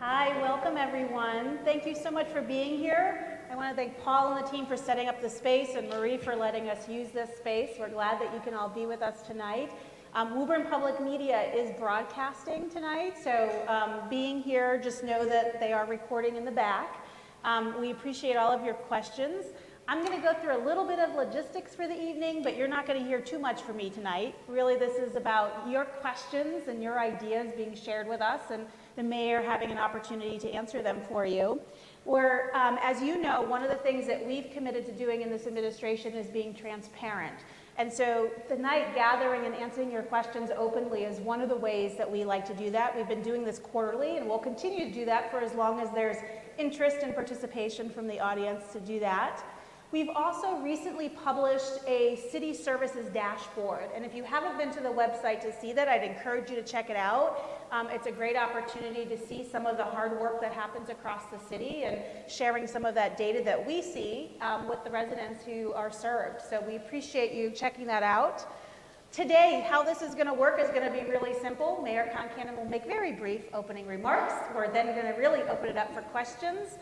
Hi, welcome everyone. Thank you so much for being here. I want to thank Paul and the team for setting up the space and Marie for letting us use this space. We're glad that you can all be with us tonight. Woburn Public Media is broadcasting tonight, so being here, just know that they are recording in the back. We appreciate all of your questions. I'm going to go through a little bit of logistics for the evening, but you're not going to hear too much from me tonight. Really, this is about your questions and your ideas being shared with us, and the mayor having an opportunity to answer them for you. Where, as you know, one of the things that we've committed to doing in this administration is being transparent. And so tonight, gathering and answering your questions openly is one of the ways that we like to do that. We've been doing this quarterly, and we'll continue to do that for as long as there's interest and participation from the audience to do that. We've also recently published a city services dashboard, and if you haven't been to the website to see that, I'd encourage you to check it out. It's a great opportunity to see some of the hard work that happens across the city and sharing some of that data that we see with the residents who are served. So we appreciate you checking that out. Today, how this is going to work is going to be really simple. Mayor Concannon will make very brief opening remarks. We're then going to really open it up for questions.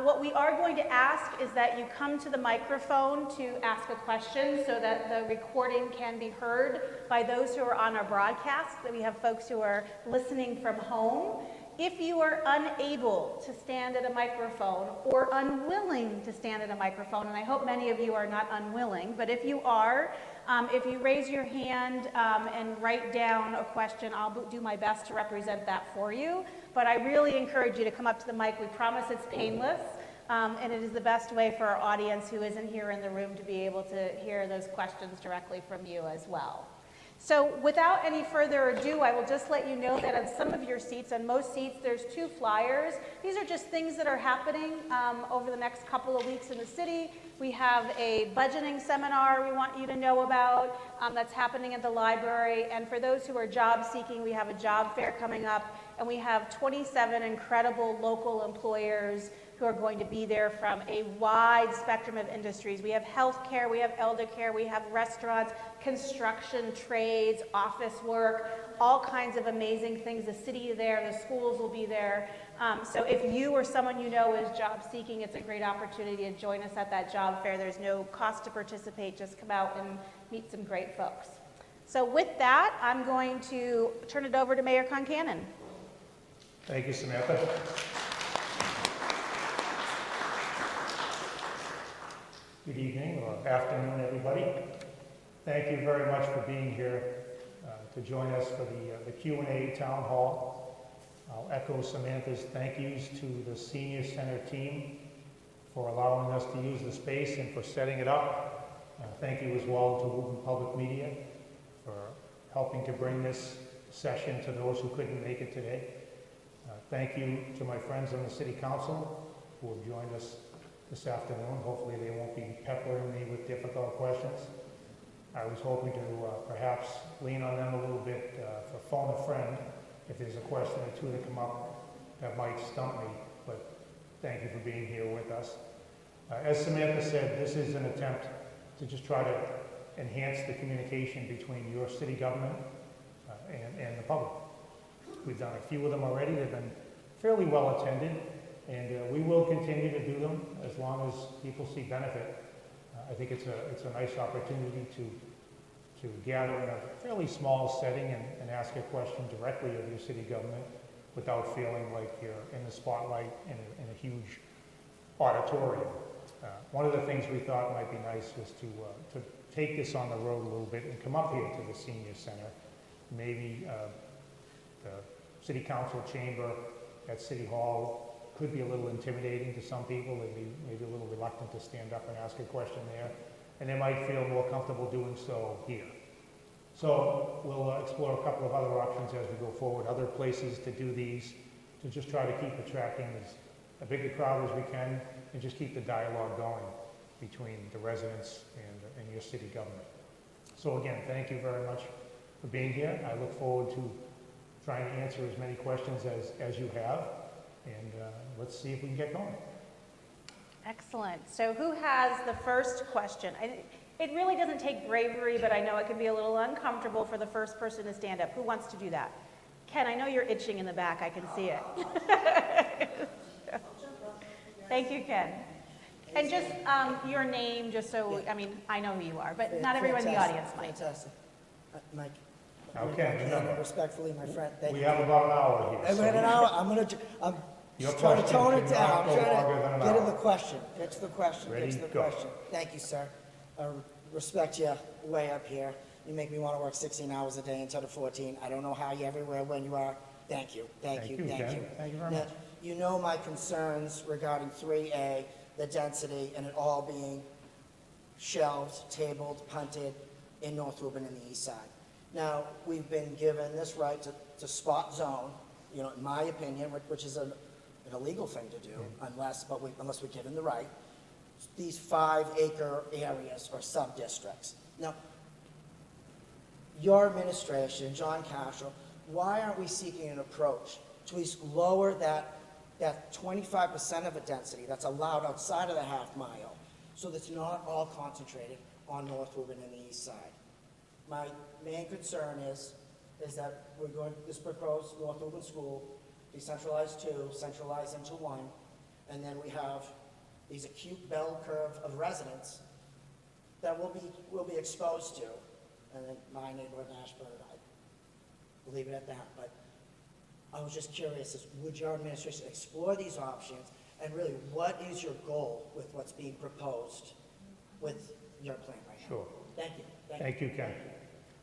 What we are going to ask is that you come to the microphone to ask a question so that the recording can be heard by those who are on our broadcast, that we have folks who are listening from home. If you are unable to stand at a microphone or unwilling to stand at a microphone, and I hope many of you are not unwilling, but if you are, if you raise your hand and write down a question, I'll do my best to represent that for you. But I really encourage you to come up to the mic. We promise it's painless, and it is the best way for our audience who isn't here in the room to be able to hear those questions directly from you as well. So without any further ado, I will just let you know that on some of your seats, on most seats, there's 2 flyers. These are just things that are happening over the next couple of weeks in the city. We have a budgeting seminar we want you to know about that's happening at the library. And for those who are job seeking, we have a job fair coming up. And we have 27 incredible local employers who are going to be there from a wide spectrum of industries. We have healthcare, we have elder care, we have restaurants, construction, trades, office work, all kinds of amazing things. The city is there, the schools will be there. So if you or someone you know is job seeking, it's a great opportunity to join us at that job fair. There's no cost to participate, just come out and meet some great folks. So with that, I'm going to turn it over to Mayor Concannon. Thank you, Samantha. Good evening or afternoon, everybody. Thank you very much for being here to join us for the Q&A Town Hall. I'll echo Samantha's thank yous to the Senior Center team for allowing us to use the space and for setting it up. Thank you as well to Woburn Public Media for helping to bring this session to those who couldn't make it today. Thank you to my friends on the City Council who have joined us this afternoon. Hopefully they won't be peppering me with difficult questions. I was hoping to perhaps lean on them a little bit for phone a friend if there's a question or two that come up that might stump me, but thank you for being here with us. As Samantha said, this is an attempt to just try to enhance the communication between your city government and the public. We've done a few of them already. They've been fairly well attended, and we will continue to do them as long as people see benefit. I think it's a nice opportunity to gather in a fairly small setting and ask a question directly of your city government without feeling like you're in the spotlight in a huge auditorium. One of the things we thought might be nice was to take this on the road a little bit and come up here to the Senior Center. Maybe the City Council chamber at City Hall could be a little intimidating to some people. They'd be maybe a little reluctant to stand up and ask a question there, and they might feel more comfortable doing so here. So we'll explore a couple of other options as we go forward, other places to do these, to just try to keep attracting as big a crowd as we can and just keep the dialogue going between the residents and your city government. So again, thank you very much for being here. I look forward to trying to answer as many questions as you have, and let's see if we can get going. Excellent. So who has the first question? It really doesn't take bravery, but I know it can be a little uncomfortable for the first person to stand up. Who wants to do that? Ken, I know you're itching in the back. I can see it. Thank you, Ken. And just your name, just so, I mean, I know who you are, but not everyone in the audience might. Fantastic. Mike. Okay, remember, Respectfully, my friend, thank we you. have about an hour here. Hey, we had an hour, I'm Your just trying to question tone it cannot down. go I'm trying longer than to an get to hour. the question, get to the question, Ready, get to the go. question. Thank you, sir. I respect you way up here. You make me want to work 16 hours a day instead of 14. I don't know how you everywhere when you are. Thank you, thank you, Ken. thank you. Thank you very Now, much. you know my concerns regarding 3A, the density, and it all being shelved, tabled, punted in North Woburn and the east side. Now, we've been given this right to spot zone, you know, in my opinion, which is an illegal thing to do unless we're given the right, these 5-acre areas or sub-districts. Now, your administration, John Cashel, why aren't we seeking an approach to at least lower that 25% of a density that's allowed outside of the half mile, so that's not all concentrated on North Woburn and the east side? My main concern is that we're going, this proposed North Woburn School, decentralized 2, centralized into 1, and then we have these acute bell curve of residents that we'll be exposed to. And then my neighborhood in Ashburn, I leave it at that. But I was just curious, would your administration explore these options? And really, what is your goal with what's being proposed with your plan right now? Sure. Thank you. Thank you, Ken.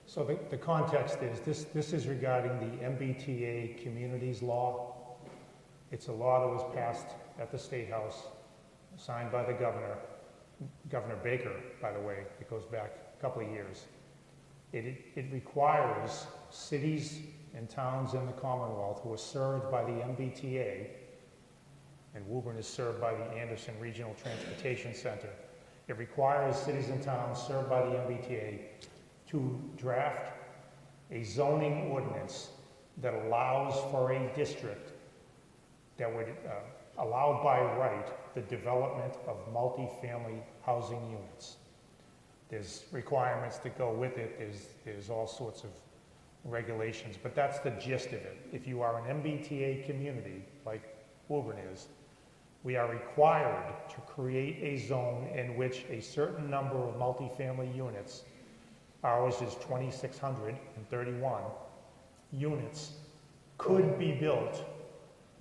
So the context is, this is regarding the MBTA Communities Law. It's a law that was passed at the State House, signed by the governor, Governor Baker, by the way. It goes back a couple of years. It requires cities and towns in the Commonwealth who are served by the MBTA, and Woburn is served by the Anderson Regional Transportation Center. It requires cities and towns served by the MBTA to draft a zoning ordinance that allows for a district that would allow by right the development of multifamily housing units. There's requirements that go with it, there's all sorts of regulations, but that's the gist of it. If you are an MBTA community, like Woburn is, we are required to create a zone in which a certain number of multifamily units, ours is 2,631 units, could be built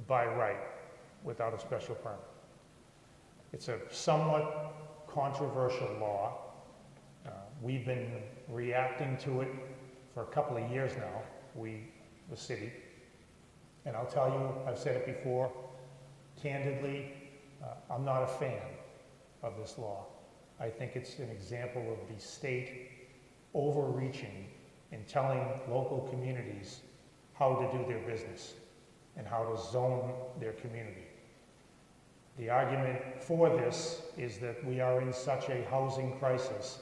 by right without a special permit. It's a somewhat controversial law. We've been reacting to it for a couple of years now, the city. And I'll tell you, I've said it before, candidly, I'm not a fan of this law. I think it's an example of the state overreaching and telling local communities how to do their business and how to zone their community. The argument for this is that we are in such a housing crisis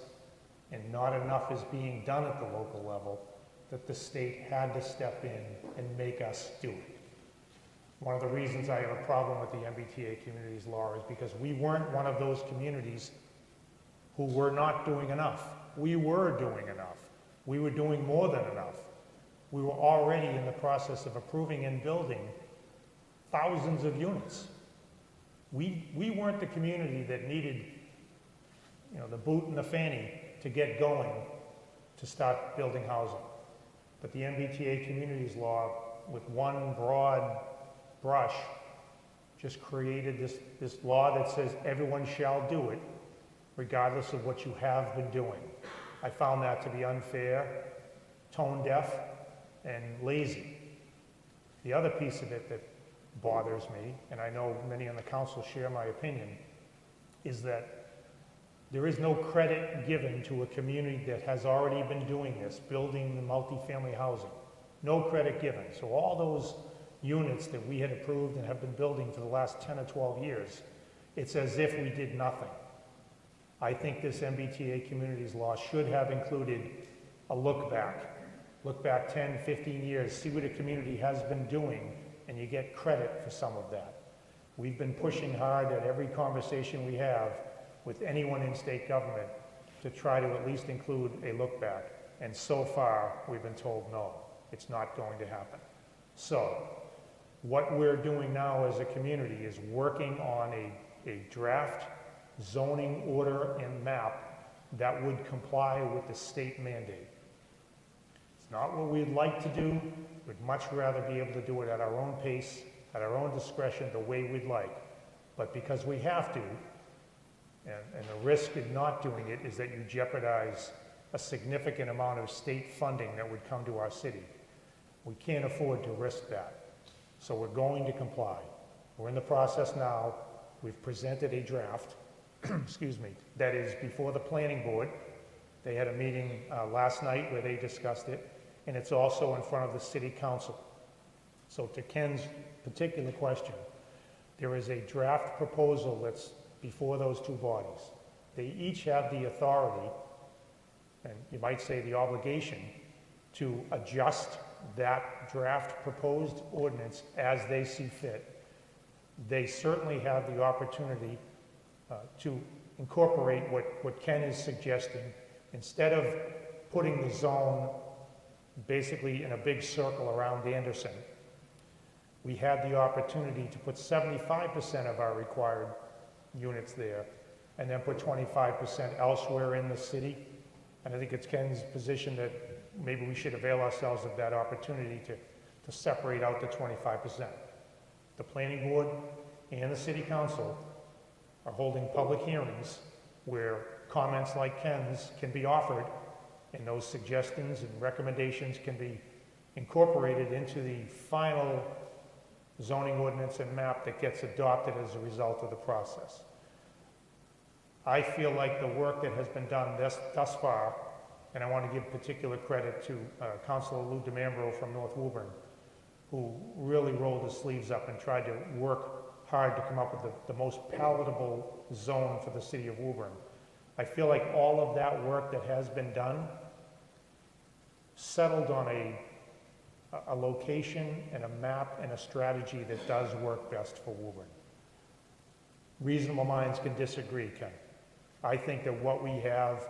and not enough is being done at the local level that the state had to step in and make us do it. One of the reasons I have a problem with the MBTA Communities Law is because we weren't one of those communities who were not doing enough. We were doing enough. We were doing more than enough. We were already in the process of approving and building thousands of units. We weren't the community that needed, the boot and the fanny to get going to start building housing. But the MBTA Communities Law, with one broad brush, just created this law that says everyone shall do it, regardless of what you have been doing. I found that to be unfair, tone deaf, and lazy. The other piece of it that bothers me, and I know many on the council share my opinion, is that there is no credit given to a community that has already been doing this, building the multifamily housing. No credit given. So all those units that we had approved and have been building for the last 10 or 12 years, it's as if we did nothing. I think this MBTA Communities Law should have included a look back. Look back 10, 15 years, see what a community has been doing, and you get credit for some of that. We've been pushing hard at every conversation we have with anyone in state government to try to at least include a look back. And so far, we've been told no, it's not going to happen. So, what we're doing now as a community is working on a draft zoning order and map that would comply with the state mandate. It's not what we'd like to do. We'd much rather be able to do it at our own pace, at our own discretion, the way we'd like. But because we have to, and the risk in not doing it is that you jeopardize a significant amount of state funding that would come to our city. We can't afford to risk that. So we're going to comply. We're in the process now. We've presented a draft, excuse me, that is before the planning board. They had a meeting last night where they discussed it, and it's also in front of the city council. So to Ken's particular question, there is a draft proposal that's before those two bodies. They each have the authority, and you might say the obligation, to adjust that draft proposed ordinance as they see fit. They certainly have the opportunity to incorporate what Ken is suggesting. Instead of putting the zone basically in a big circle around Anderson, we had the opportunity to put 75% of our required units there and then put 25% elsewhere in the city. And I think it's Ken's position that maybe we should avail ourselves of that opportunity to separate out the 25%. The planning board and the city council are holding public hearings where comments like Ken's can be offered, and those suggestions and recommendations can be incorporated into the final zoning ordinance and map that gets adopted as a result of the process. I feel like the work that has been done thus far, and I want to give particular credit to Councilor Lou DeMambro from North Woburn, who really rolled his sleeves up and tried to work hard to come up with the most palatable zone for the city of Woburn. I feel like all of that work that has been done settled on a location and a map and a strategy that does work best for Woburn. Reasonable minds can disagree, Ken. I think that what we have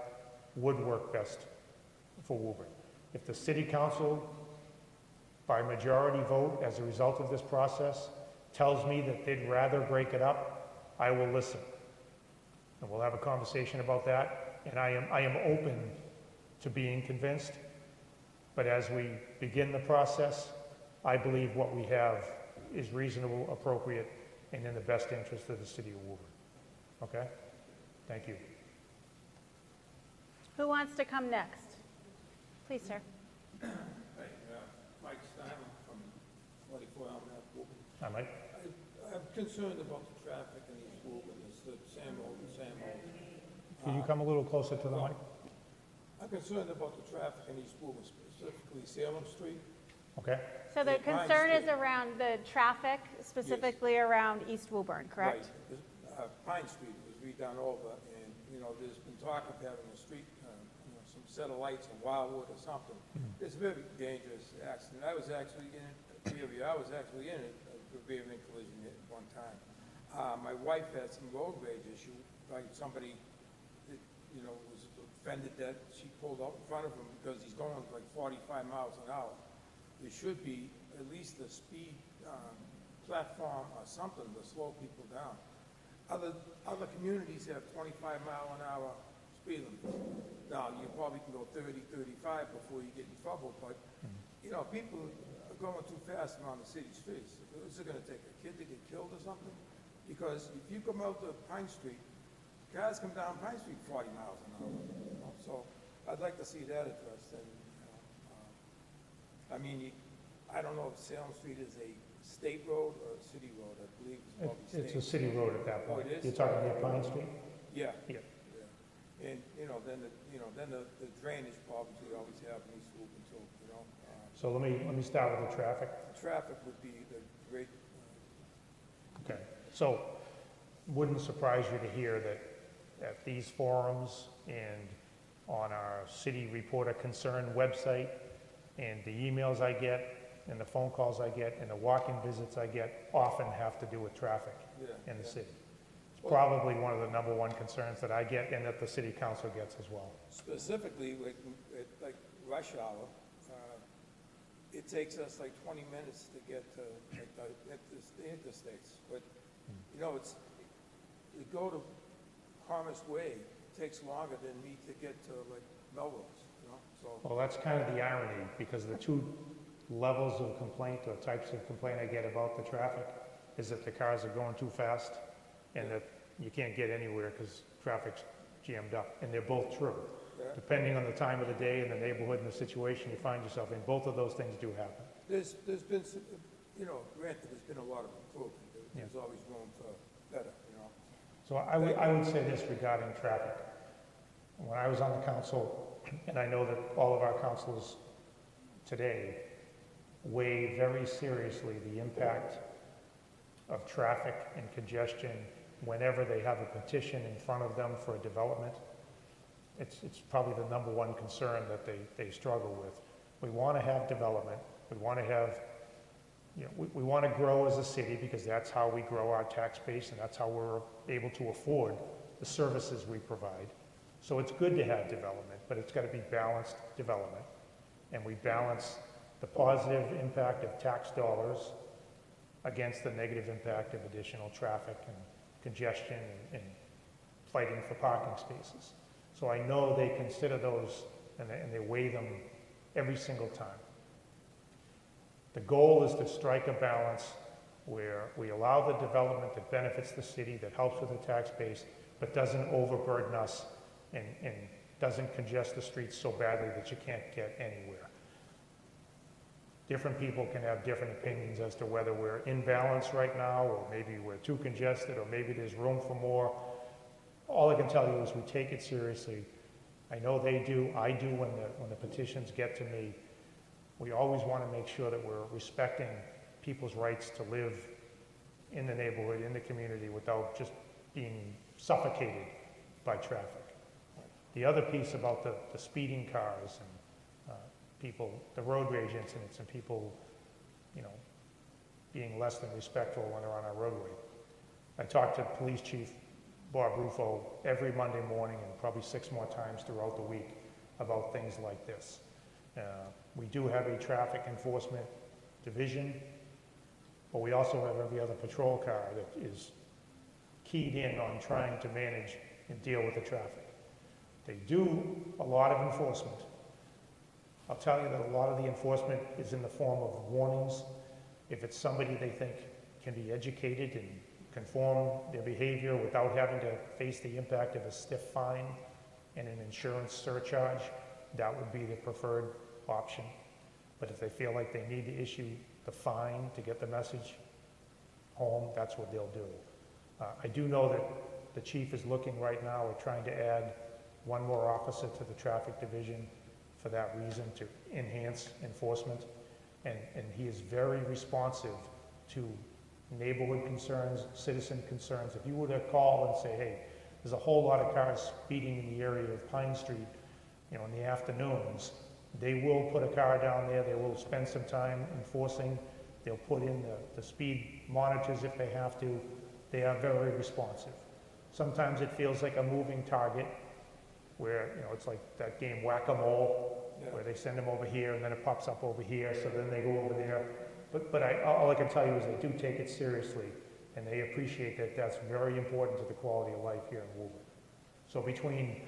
would work best for Woburn. If the city council, by majority vote as a result of this process, tells me that they'd rather break it up, I will listen. And we'll have a conversation about that. And I am open to being convinced. But as we begin the process, I believe what we have is reasonable, appropriate, and in the best interest of the city of Woburn. Okay? Thank you. Who wants to come next? Please, sir. Hey, Mike Stein from 44 Elm Ave, Woburn. Hi, Mike. I'm concerned about the traffic in East Woburn. It's the same old. Can you come a little closer to the mic? I'm concerned about the traffic in East Woburn, specifically Salem Street. Okay. So the Yeah, Pine concern is Street. around the traffic, specifically around East Woburn, correct? Right. Pine Street was redone over, and, there's been talk of having a street, some set of lights in Wildwood or something. It's a very dangerous accident. I was actually in it, I was actually in it, a vehicle collision at one time. My wife had some road rage issue, like somebody that, was offended that she pulled out in front of him because he's going like 45 miles an hour. There should be at least a speed platform or something to slow people down. Other communities have 25-mile-an-hour speed limits. Now, you probably can go 30, 35 before you get in trouble, but, people are going too fast around the city streets. Is it gonna take a kid to get killed or something? Because if you come out to Pine Street, cars come down Pine Street 40 miles an hour, So I'd like to see that addressed, and, I don't know if Salem Street is a state road or a city road. I believe it's probably state. It's a city road at that point. Oh, it is? You're talking near Pine Street? Yeah. Yeah. And, then the drainage problems we always have in East Woburn too, So let me start with the traffic. Traffic would be the great, Okay. So wouldn't surprise you to hear that at these forums and on our city reporter concern website and the emails I get and the phone calls I get and the walk-in visits I get often have to do with traffic in the city. It's probably one of the number one concerns that I get and that the city council gets as well. specifically with like rush hour, it takes us like 20 minutes to get to, like, the interstates, but, you know, to go to Commerce Way takes longer than me to get to, like, Melrose, you know, so. Well, that's kind of the irony, because the two levels of complaint or types of complaint I get about the traffic is that the cars are going too fast and that you can't get anywhere because traffic's jammed up, and they're both true. Yeah. Depending on the time of the day and the neighborhood and the situation you find yourself in, both of those things do happen. There's been, some, you know, granted, there's been a lot of improvement. There's always room for better, you know. So I would say this regarding traffic. When I was on the council, and I know that all of our councilors today weigh very seriously the impact of traffic and congestion whenever they have a petition in front of them for a development. It's probably the number one concern that they struggle with. We want to have development. We want to have, you know, we want to grow as a city because that's how we grow our tax base and that's how we're able to afford the services we provide. So it's good to have development, but it's got to be balanced development. And we balance the positive impact of tax dollars against the negative impact of additional traffic and congestion and fighting for parking spaces. So I know they consider those and they weigh them every single time. The goal is to strike a balance where we allow the development that benefits the city, that helps with the tax base, but doesn't overburden us and doesn't congest the streets so badly that you can't get anywhere. Different people can have different opinions as to whether we're in balance right now, or maybe we're too congested, or maybe there's room for more. All I can tell you is we take it seriously. I know they do, I do when the petitions get to me. We always want to make sure that we're respecting people's rights to live in the neighborhood, in the community, without just being suffocated by traffic. The other piece about the speeding cars and people, the road rage incidents and people, you know, being less than respectful when they're on our roadway. I talked to Police Chief Bob Rufo every Monday morning and probably 6 more times throughout the week about things like this. We do have a traffic enforcement division, but we also have every other patrol car that is keyed in on trying to manage and deal with the traffic. They do a lot of enforcement. I'll tell you that a lot of the enforcement is in the form of warnings. If it's somebody they think can be educated and conform their behavior without having to face the impact of a stiff fine and an insurance surcharge, that would be the preferred option. But if they feel like they need to issue the fine to get the message home, that's what they'll do. I do know that the chief is looking right now at trying to add one more officer to the traffic division for that reason, to enhance enforcement. And he is very responsive to neighborhood concerns, citizen concerns. If you were to call and say, hey, there's a whole lot of cars speeding in the area of Pine Street, you know, in the afternoons, they will put a car down there, they will spend some time enforcing, they'll put in the speed monitors if they have to. They are very responsive. Sometimes it feels like a moving target where, you know, it's like that game Whack-A-Mole, where they send them over here and then it pops up over here, so then they go over there. But all I can tell you is they do take it seriously, and they appreciate that that's very important to the quality of life here in Woburn. So between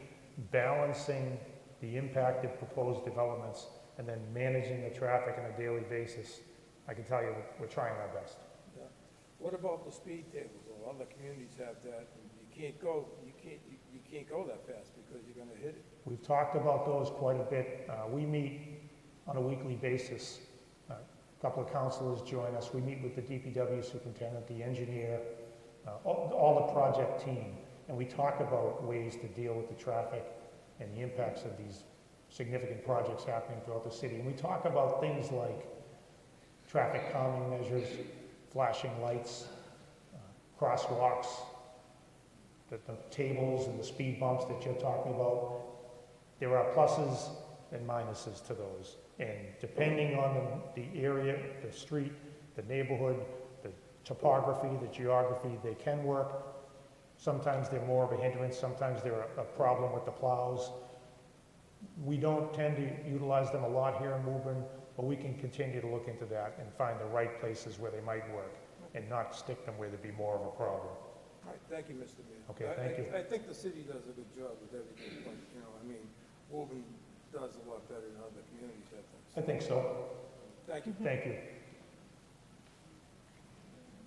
balancing the impact of proposed developments and then managing the traffic on a daily basis, I can tell you we're trying our best. Yeah. What about the speed tables? A lot of communities have that, and you can't go that fast because you're going to hit it. We've talked about those quite a bit. We meet on a weekly basis. A couple of councilors join us. We meet with the DPW superintendent, the engineer, all the project team, and we talk about ways to deal with the traffic and the impacts of these significant projects happening throughout the city. And we talk about things like traffic calming measures, flashing lights, crosswalks, the tables and the speed bumps that you're talking about. There are pluses and minuses to those. And depending on the area, the street, the neighborhood, the topography, the geography, they can work. Sometimes they're more of a hindrance, sometimes they're a problem with the plows. We don't tend to utilize them a lot here in Woburn, but we can continue to look into that and find the right places where they might work and not stick them where there'd be more of a problem. All right, thank you, Mr. Mayor. Okay, thank you. I think the city does a good job with everything, but, you know, I mean, Woburn does a lot better than other communities, I think. I think so. Thank you. Thank you.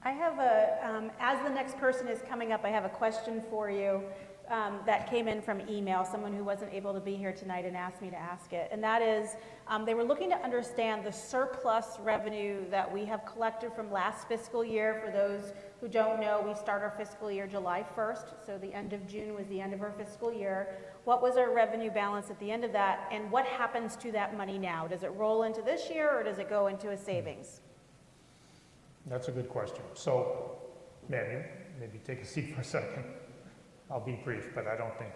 I have as the next person is coming up, I have a question for you that came in from email, someone who wasn't able to be here tonight and asked me to ask it. And that is, they were looking to understand the surplus revenue that we have collected from last fiscal year. For those who don't know, we start our fiscal year July 1st, so the end of June was the end of our fiscal year. What was our revenue balance at the end of that, and what happens to that money now? Does it roll into this year, or does it go into a savings? That's a good question. So, ma'am, maybe take a seat for a second. I'll be brief, but I don't think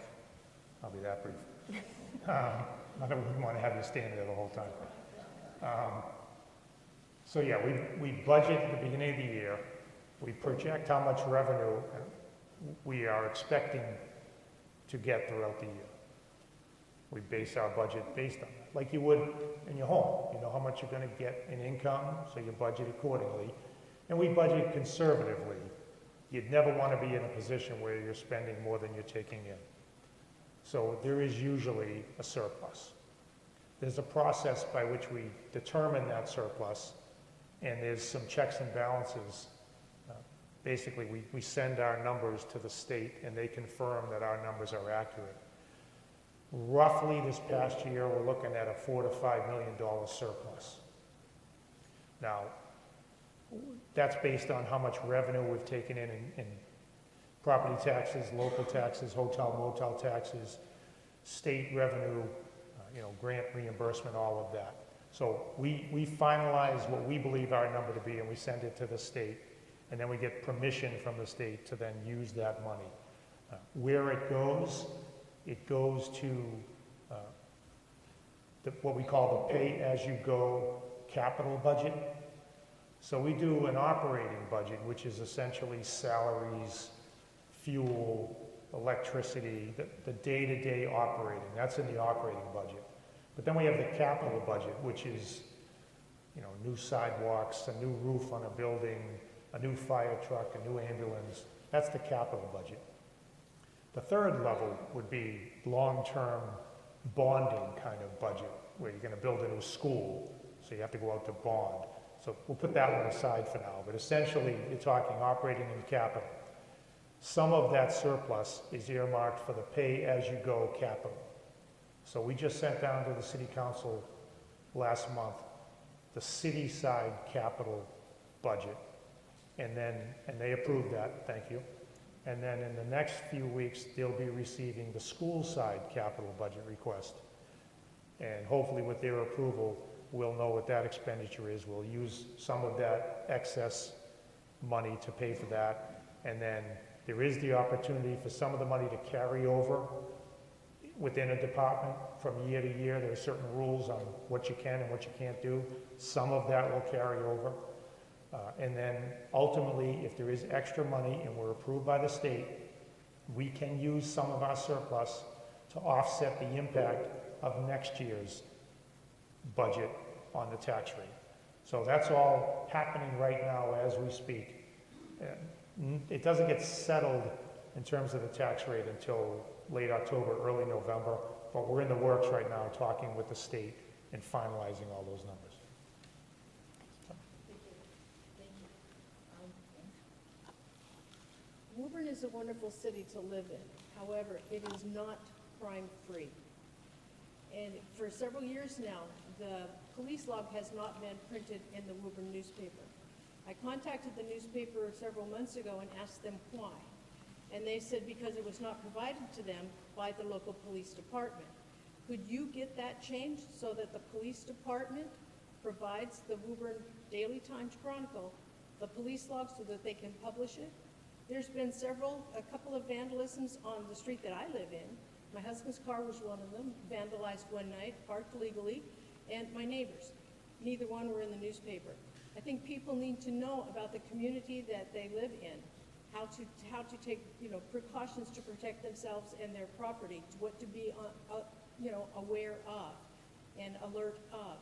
I'll be that brief. I wouldn't want to have you stand there the whole time. So yeah, we budget at the beginning of the year. We project how much revenue we are expecting to get throughout the year. We base our budget based on that, like you would in your home. You know how much you're going to get in income, so you budget accordingly. And we budget conservatively. You'd never want to be in a position where you're spending more than you're taking in. So there is usually a surplus. There's a process by which we determine that surplus, and there's some checks and balances. Basically, we send our numbers to the state, and they confirm that our numbers are accurate. Roughly this past year, we're looking at a $4 to $5 million surplus. Now, that's based on how much revenue we've taken in property taxes, local taxes, hotel, motel taxes, state revenue, grant reimbursement, all of that. So we finalize what we believe our number to be, and we send it to the state, and then we get permission from the state to then use that money. Where it goes to what we call the pay-as-you-go capital budget. So we do an operating budget, which is essentially salaries, fuel, electricity, the day-to-day operating. That's in the operating budget. But then we have the capital budget, which is, new sidewalks, a new roof on a building, a new fire truck, a new ambulance. That's the capital budget. The third level would be long-term bonding kind of budget, where you're going to build a new school, so you have to go out to bond. So we'll put that one aside for now, but essentially you're talking operating and capital. Some of that surplus is earmarked for the pay-as-you-go capital. So we just sent down to the city council last month the city side capital budget, and they approved that, thank you. And then in the next few weeks, they'll be receiving the school side capital budget request. And hopefully with their approval, we'll know what that expenditure is. We'll use some of that excess money to pay for that. And then there is the opportunity for some of the money to carry over within a department from year to year. There are certain rules on what you can and what you can't do. Some of that will carry over. And then ultimately, if there is extra money and we're approved by the state, we can use some of our surplus to offset the impact of next year's budget on the tax rate. So that's all happening right now as we speak. It doesn't get settled in terms of the tax rate until late October, early November, but we're in the works right now talking with the state and finalizing all those numbers. Woburn is a wonderful city to live in. However, it is not crime-free. And for several years now, the police log has not been printed in the Woburn newspaper. I contacted the newspaper several months ago and asked them why. And they said because it was not provided to them by the local police department. Could you get that changed so that the police department provides the Woburn Daily Times Chronicle the police log so that they can publish it? There's been a couple of vandalisms on the street that I live in. My husband's car was one of them, vandalized one night, parked legally, and my neighbors. Neither one were in the newspaper. I think people need to know about the community that they live in, how to take precautions to protect themselves and their property, what to be aware of and alert of.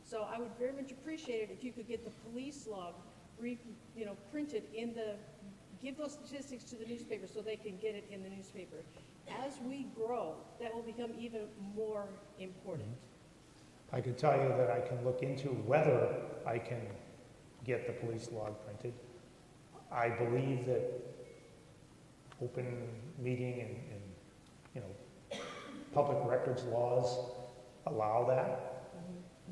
So I would very much appreciate it if you could get the police log, printed give those statistics to the newspaper so they can get it in the newspaper. As we grow, that will become even more important. I can tell you that I can look into whether I can get the police log printed. I believe that open meeting and public records laws allow that.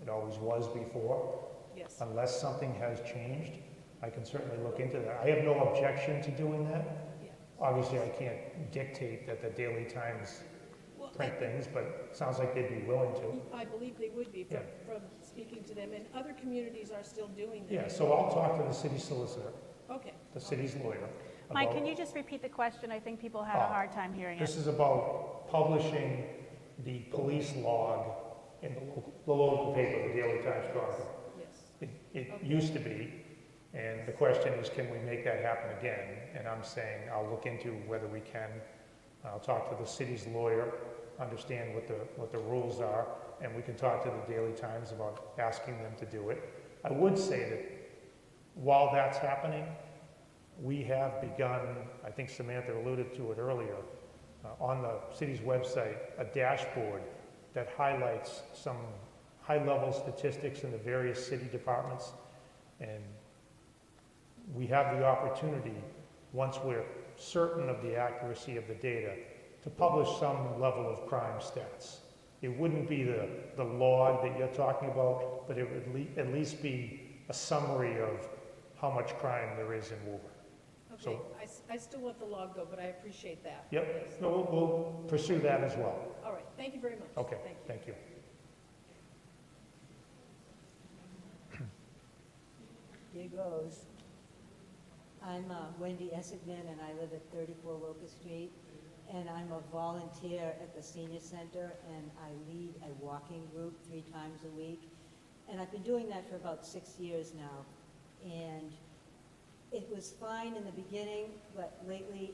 It always was before. Yes. Unless something has changed, I can certainly look into that. I have no objection to doing that. Yeah. Obviously, I can't dictate that the Daily Times Well, print things, but it sounds like they'd be willing to. I believe they would be from speaking to them, and other communities are still doing that. Yeah, so I'll talk to the city solicitor, Okay. the city's lawyer. Mike, about- can you just repeat the question? I think people had a hard time hearing This it. is about publishing the police log in the local paper, the Daily Times Chronicle. Yes. It used to be, and the question is, can we make that happen again? And I'm saying I'll look into whether we can. I'll talk to the city's lawyer, understand what the rules are, and we can talk to the Daily Times about asking them to do it. I would say that while that's happening, we have begun, I think Samantha alluded to it earlier, on the city's website, a dashboard that highlights some high-level statistics in the various city departments. And we have the opportunity, once we're certain of the accuracy of the data, to publish some level of crime stats. It wouldn't be the log that you're talking about, but it would at least be a summary of how much crime there is in Woburn. Okay, So- I still want the log though, but I appreciate that. Yep, Yes. no, we'll pursue that as well. All right, thank you very much. Okay, Thank you. thank you. Here goes. I'm Wendy Essigman, and I live at 34 Locust Street, and I'm a volunteer at the senior center, and I lead a walking group 3 times a week. And I've been doing that for about 6 years now. And it was fine in the beginning, but lately,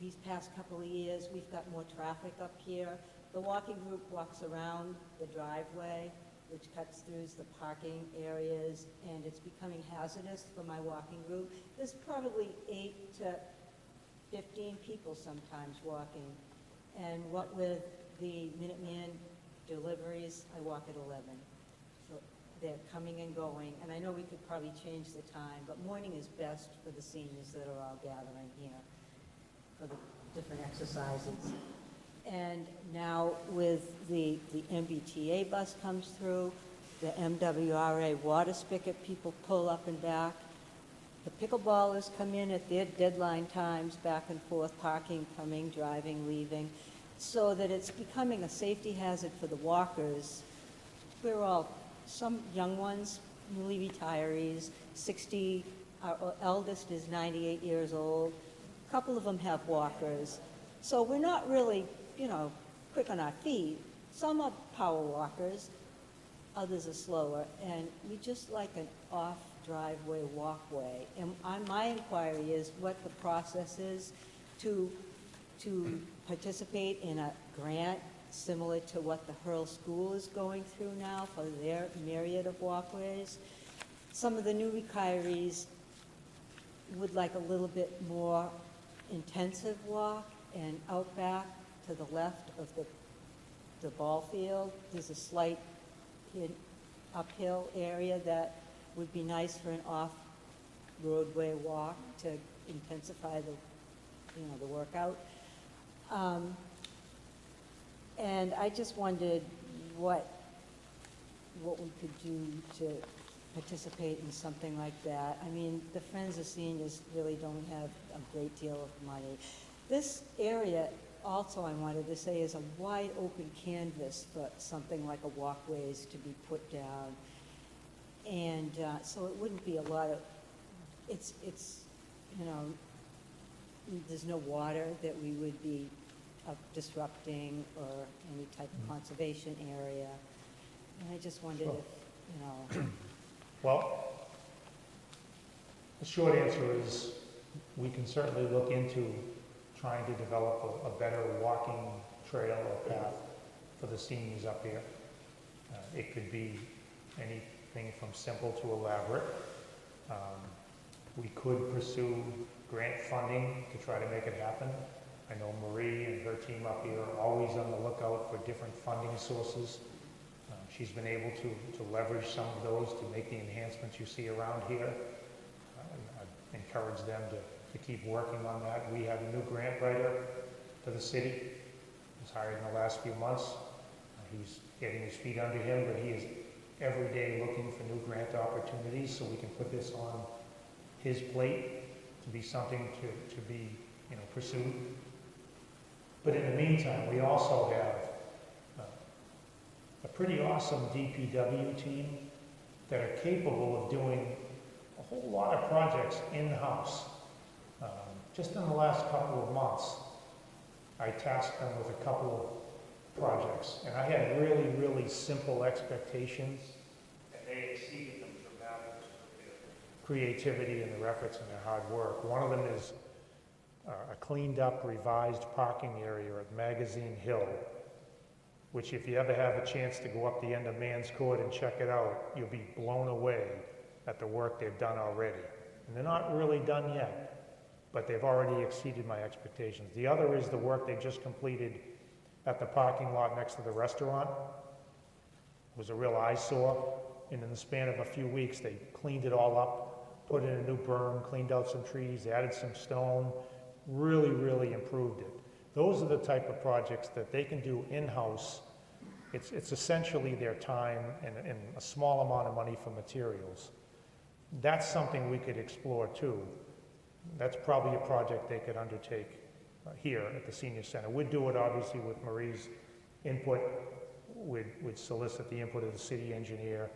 these past couple of years, we've got more traffic up here. The walking group walks around the driveway, which cuts through the parking areas, and it's becoming hazardous for my walking group. There's probably 8 to 15 people sometimes walking. And what with the Minuteman deliveries, I walk at 11. So they're coming and going, and I know we could probably change the time, but morning is best for the seniors that are all gathering here for the different exercises. And now with the MBTA bus comes through, the MWRA water spigot people pull up and back. The pickleballers come in at their deadline times, back and forth, parking, coming, driving, leaving, so that it's becoming a safety hazard for the walkers. We're all, some young ones, newly retirees, 60, our eldest is 98 years old. A couple of them have walkers. So we're not really, quick on our feet. Some are power walkers, others are slower, and we just like an off-driveway walkway. And my inquiry is what the process is to participate in a grant similar to what the Hurl School is going through now for their myriad of walkways. Some of the new retirees would like a little bit more intensive walk, and out back to the left of the ball field, there's a slight uphill area that would be nice for an off-roadway walk to intensify the workout. And I just wondered what we could do to participate in something like that. I mean, the Friends of Seniors really don't have a great deal of money. This area also, I wanted to say, is a wide open canvas for something like a walkways to be put down. And so it wouldn't be a lot of, it's there's no water that we would be disrupting or any type of conservation area. And I just wondered if, Well, the short answer is we can certainly look into trying to develop a better walking trail or path for the seniors up here. It could be anything from simple to elaborate. We could pursue grant funding to try to make it happen. I know Marie and her team up here are always on the lookout for different funding sources. She's been able to leverage some of those to make the enhancements you see around here. I encourage them to keep working on that. We have a new grant writer for the city. He was hired in the last few months. He's getting his feet under him, but he is every day looking for new grant opportunities so we can put this on his plate to be something to be, pursued. But in the meantime, we also have a pretty awesome DPW team that are capable of doing a whole lot of projects in-house. Just in the last couple of months, I tasked them with a couple of projects, and I had really, really simple expectations, and they exceeded them dramatically with their creativity and their efforts and their hard work. One of them is a cleaned up, revised parking area at Magazine Hill, which if you ever have a chance to go up the end of Man's Court and check it out, you'll be blown away at the work they've done already. And they're not really done yet, but they've already exceeded my expectations. The other is the work they just completed at the parking lot next to the restaurant. It was a real eyesore, and in the span of a few weeks, they cleaned it all up, put in a new berm, cleaned out some trees, added some stone, really, really improved it. Those are the type of projects that they can do in-house. It's essentially their time and a small amount of money for materials. That's something we could explore too. That's probably a project they could undertake here at the senior center. We'd do it obviously with Marie's input. We'd solicit the input of the city engineer.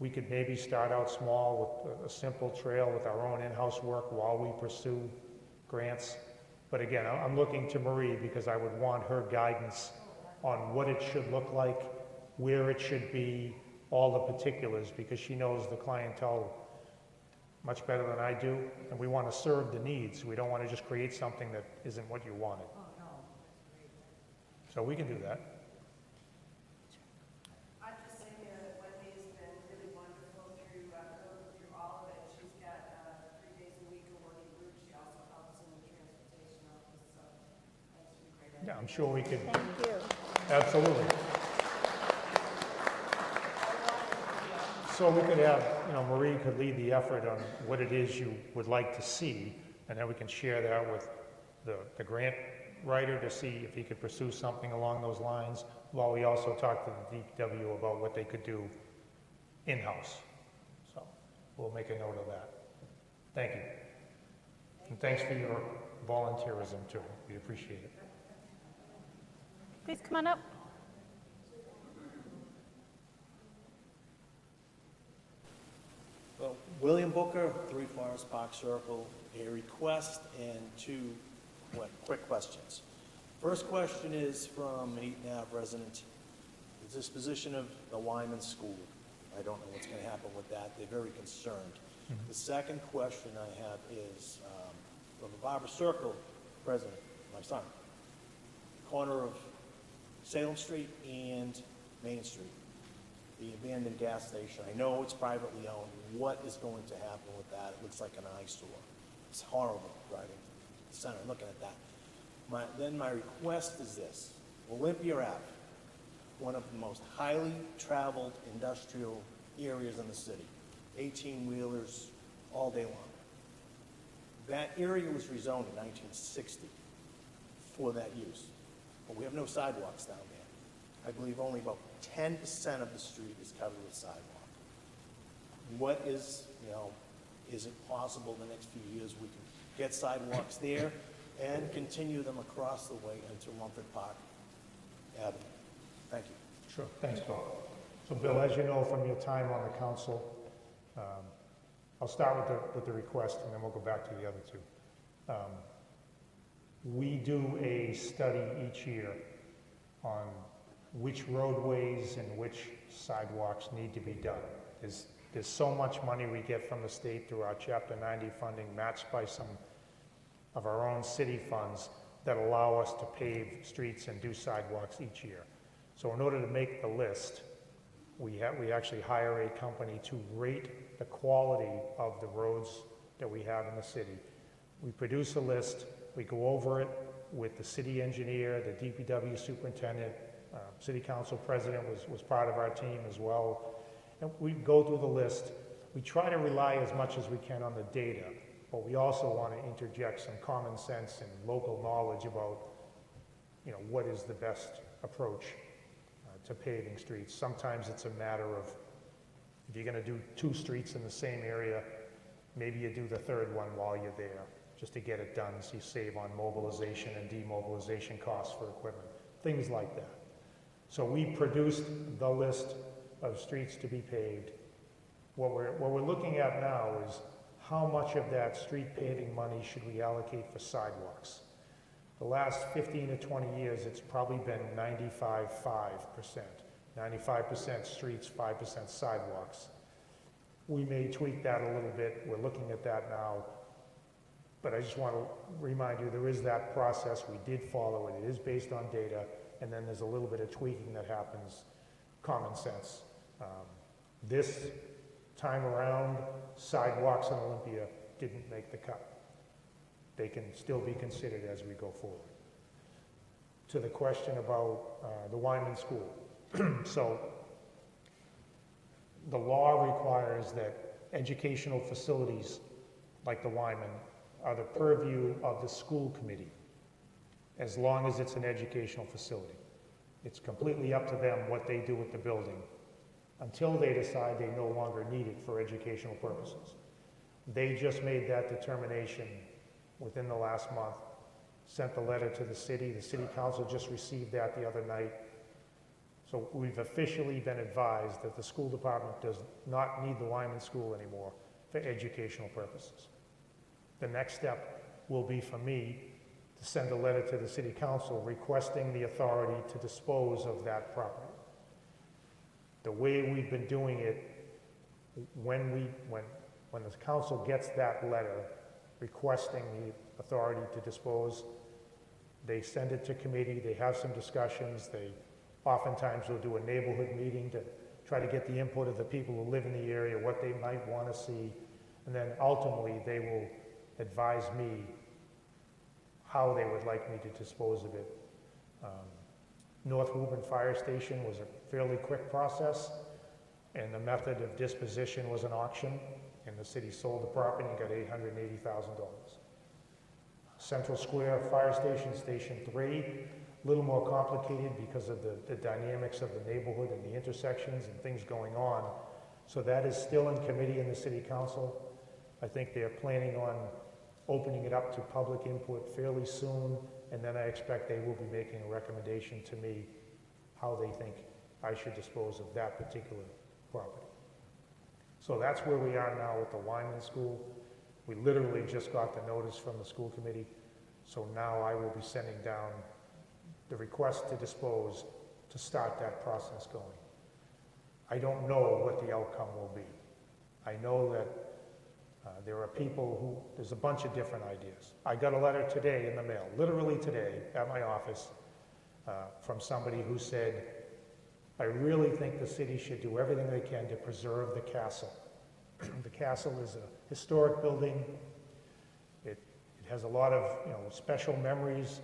We could maybe start out small with a simple trail with our own in-house work while we pursue grants. But again, I'm looking to Marie because I would want her guidance on what it should look like, where it should be, all the particulars, because she knows the clientele much better than I do, and we want to serve the needs. We don't want to just create something that isn't what you wanted. So we can do that. I'm just saying that Wendy's been really wonderful through all of it. She's got 3 days a week of working group. She also helps in the transportation office, so that's been great. Yeah, I'm sure we could. Thank you. Absolutely. So we could have, Marie could lead the effort on what it is you would like to see, and then we can share that with the grant writer to see if he could pursue something along those lines, while we also talk to the DPW about what they could do in-house. So we'll make a note of that. Thank you. And thanks for your volunteerism too. We appreciate it. Please come on up. Well, William Booker, 3 Forest Park Circle, a request and 2 quick questions. First question is from an Eaton Ave resident. The disposition of the Wyman School. I don't know what's going to happen with that. They're very concerned. The second question I have is from the Barber Circle president, my son, corner of Salem Street and Main Street. The abandoned gas station. I know it's privately owned. What is going to happen with that? It looks like an eyesore. It's horrible driving to the center, looking at that. My request is this. Olympia Ave, one of the most highly traveled industrial areas in the city. 18-wheelers all day long. That area was rezoned in 1960 for that use. But we have no sidewalks down there. I believe only about 10% of the street is covered with sidewalk. What is, is it possible the next few years we can get sidewalks there and continue them across the way into Rumford Park Avenue? Thank you. Sure, thanks, Bill. So Bill, as you know from your time on the council, I'll start with the request and then we'll go back to the other 2. We do a study each year on which roadways and which sidewalks need to be done. There's so much money we get from the state through our Chapter 90 funding, matched by some of our own city funds, that allow us to pave streets and do sidewalks each year. So in order to make the list, we actually hire a company to rate the quality of the roads that we have in the city. We produce a list, we go over it with the city engineer, the DPW superintendent, city council president was part of our team as well. And we go through the list. We try to rely as much as we can on the data, but we also want to interject some common sense and local knowledge about, what is the best approach to paving streets. Sometimes it's a matter of, if you're going to do 2 streets in the same area, maybe you do the 3rd one while you're there, just to get it done, so you save on mobilization and demobilization costs for equipment, things like that. So we produced the list of streets to be paved. What we're looking at now is how much of that street paving money should we allocate for sidewalks? The last 15 to 20 years, it's probably been 95-5%. 95% streets, 5% sidewalks. We may tweak that a little bit. We're looking at that now. But I just want to remind you, there is that process. We did follow it. It is based on data. And then there's a little bit of tweaking that happens, common sense. This time around, sidewalks in Olympia didn't make the cut. They can still be considered as we go forward. To the question about the Wyman School. So the law requires that educational facilities like the Wyman are the purview of the school committee, as long as it's an educational facility. It's completely up to them what they do with the building until they decide they no longer need it for educational purposes. They just made that determination within the last month, sent the letter to the city council just received that the other night. So we've officially been advised that the school department does not need the Wyman School anymore for educational purposes. The next step will be for me to send a letter to the city council requesting the authority to dispose of that property. The way we've been doing it, when the council gets that letter requesting the authority to dispose, they send it to committee, they have some discussions, they oftentimes will do a neighborhood meeting to try to get the input of the people who live in the area, what they might want to see, and then ultimately they will advise me how they would like me to dispose of it. North Woburn Fire Station was a fairly quick process, and the method of disposition was an auction, and the city sold the property and got $880,000. Central Square Fire Station, Station 3, a little more complicated because of the dynamics of the neighborhood and the intersections and things going on. So that is still in committee in the city council. I think they're planning on opening it up to public input fairly soon, and then I expect they will be making a recommendation to me how they think I should dispose of that particular property. So that's where we are now with the Wyman School. We literally just got the notice from the school committee, so now I will be sending down the request to dispose to start that process going. I don't know what the outcome will be. I know that there are people who, there's a bunch of different ideas. I got a letter today in the mail, literally today at my office, from somebody who said, I really think the city should do everything they can to preserve the castle. The castle is a historic building. It has a lot of special memories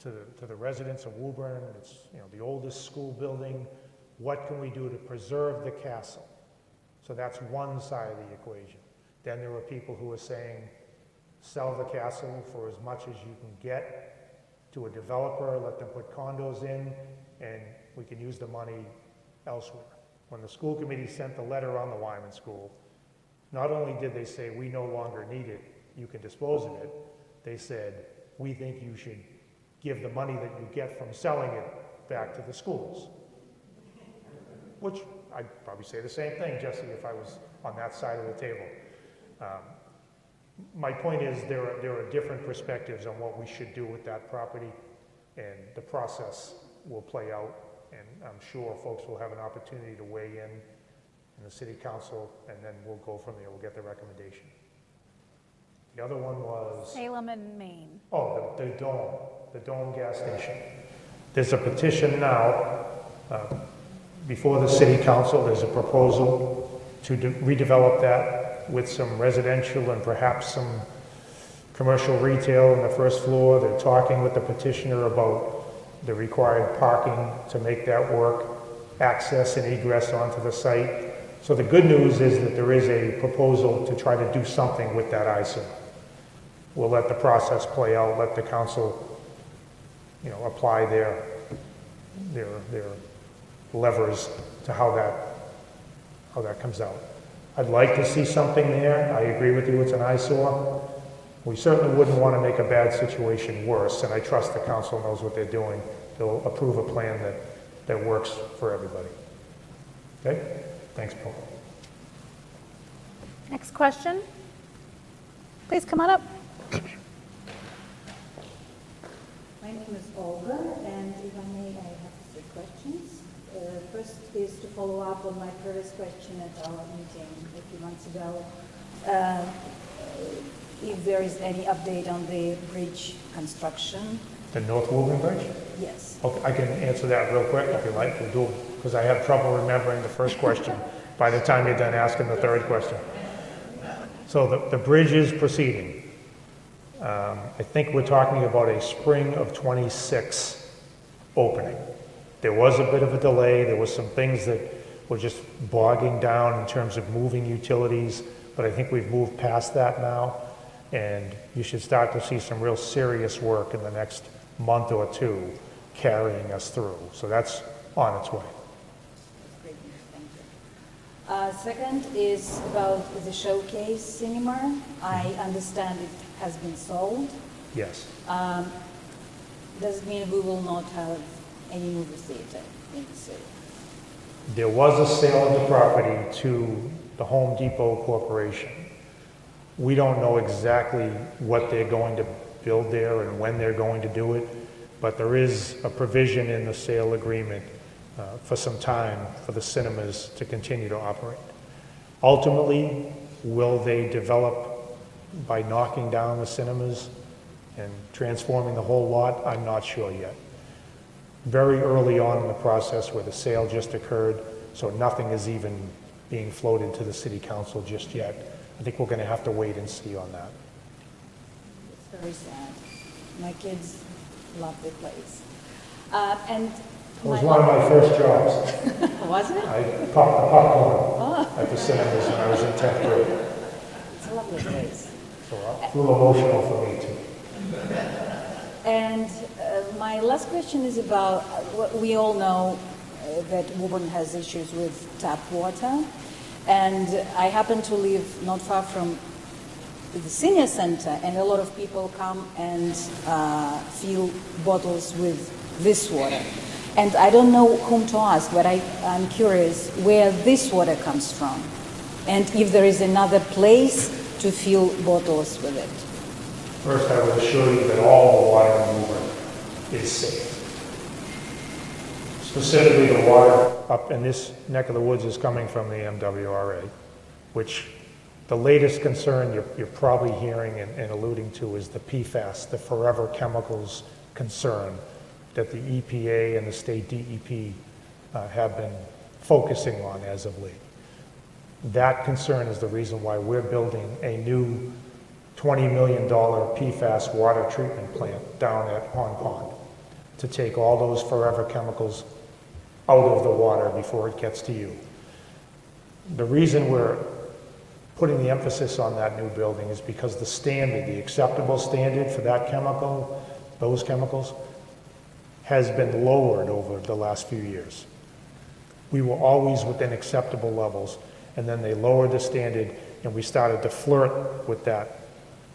to the residents of Woburn. It's the oldest school building. What can we do to preserve the castle? So that's one side of the equation. Then there are people who are saying, sell the castle for as much as you can get to a developer, let them put condos in, and we can use the money elsewhere. When the school committee sent the letter on the Wyman School, not only did they say, we no longer need it, you can dispose of it, they said, we think you should give the money that you get from selling it back to the schools. Which I'd probably say the same thing, Jesse, if I was on that side of the table. My point is there are different perspectives on what we should do with that property, and the process will play out, and I'm sure folks will have an opportunity to weigh in the city council, and then we'll go from there. We'll get the recommendation. The other one was... Salem and Maine. Oh, the Dome gas station. There's a petition now Before the city council, there's a proposal to redevelop that with some residential and perhaps some commercial retail on the first floor. They're talking with the petitioner about the required parking to make that work, access and egress onto the site. So the good news is that there is a proposal to try to do something with that eyesore. We'll let the process play out, let the council, apply their levers to how that comes out. I'd like to see something there. I agree with you, it's an eyesore. We certainly wouldn't want to make a bad situation worse, and I trust the council knows what they're doing. They'll approve a plan that works for everybody. Okay? Thanks, Paul. Next question. Please come on up. My name is Olga, and if I may, I have 3 questions. First is to follow up on my previous question at our meeting a few months ago. If there is any update on the bridge construction? The North Woburn Bridge? Yes. Okay, I can answer that real quick if you like. We'll do, because I have trouble remembering the first question by the time you're done asking the third question. So the bridge is proceeding. I think we're talking about a spring of '26 opening. There was a bit of a delay. There was some things that were just bogging down in terms of moving utilities, but I think we've moved past that now, and you should start to see some real serious work in the next month or 2 carrying us through. So that's on its way. Great news, thank you. Second is about the showcase cinema. I understand it has been sold. Yes. Does it mean we will not have any movie theater in the city? There was a sale of the property to the Home Depot Corporation. We don't know exactly what they're going to build there and when they're going to do it, but there is a provision in the sale agreement for some time for the cinemas to continue to operate. Ultimately, will they develop by knocking down the cinemas and transforming the whole lot? I'm not sure yet. Very early on in the process where the sale just occurred, so nothing is even being floated to the city council just yet. I think we're going to have to wait and see on that. It's very sad. My kids love the place. And It was one of my first jobs. was it? I popped the popcorn at the cinemas when I was in 10th grade. It's a lovely place. So a little emotional for me too. And my last question is about, we all know that Woburn has issues with tap water. And I happen to live not far from the senior center, and a lot of people come and fill bottles with this water. And I don't know whom to ask, but I'm curious where this water comes from, and if there is another place to fill bottles with it. First, I would assure you that all the water in Woburn is safe. Specifically, the water up in this neck of the woods is coming from the MWRA, which the latest concern you're probably hearing and alluding to is the PFAS, the forever chemicals concern that the EPA and the state DEP have been focusing on as of late. That concern is the reason why we're building a new $20 million PFAS water treatment plant down at Horn Pond to take all those forever chemicals out of the water before it gets to you. The reason we're putting the emphasis on that new building is because the standard, the acceptable standard for that chemical, those chemicals, has been lowered over the last few years. We were always within acceptable levels, and then they lowered the standard, and we started to flirt with that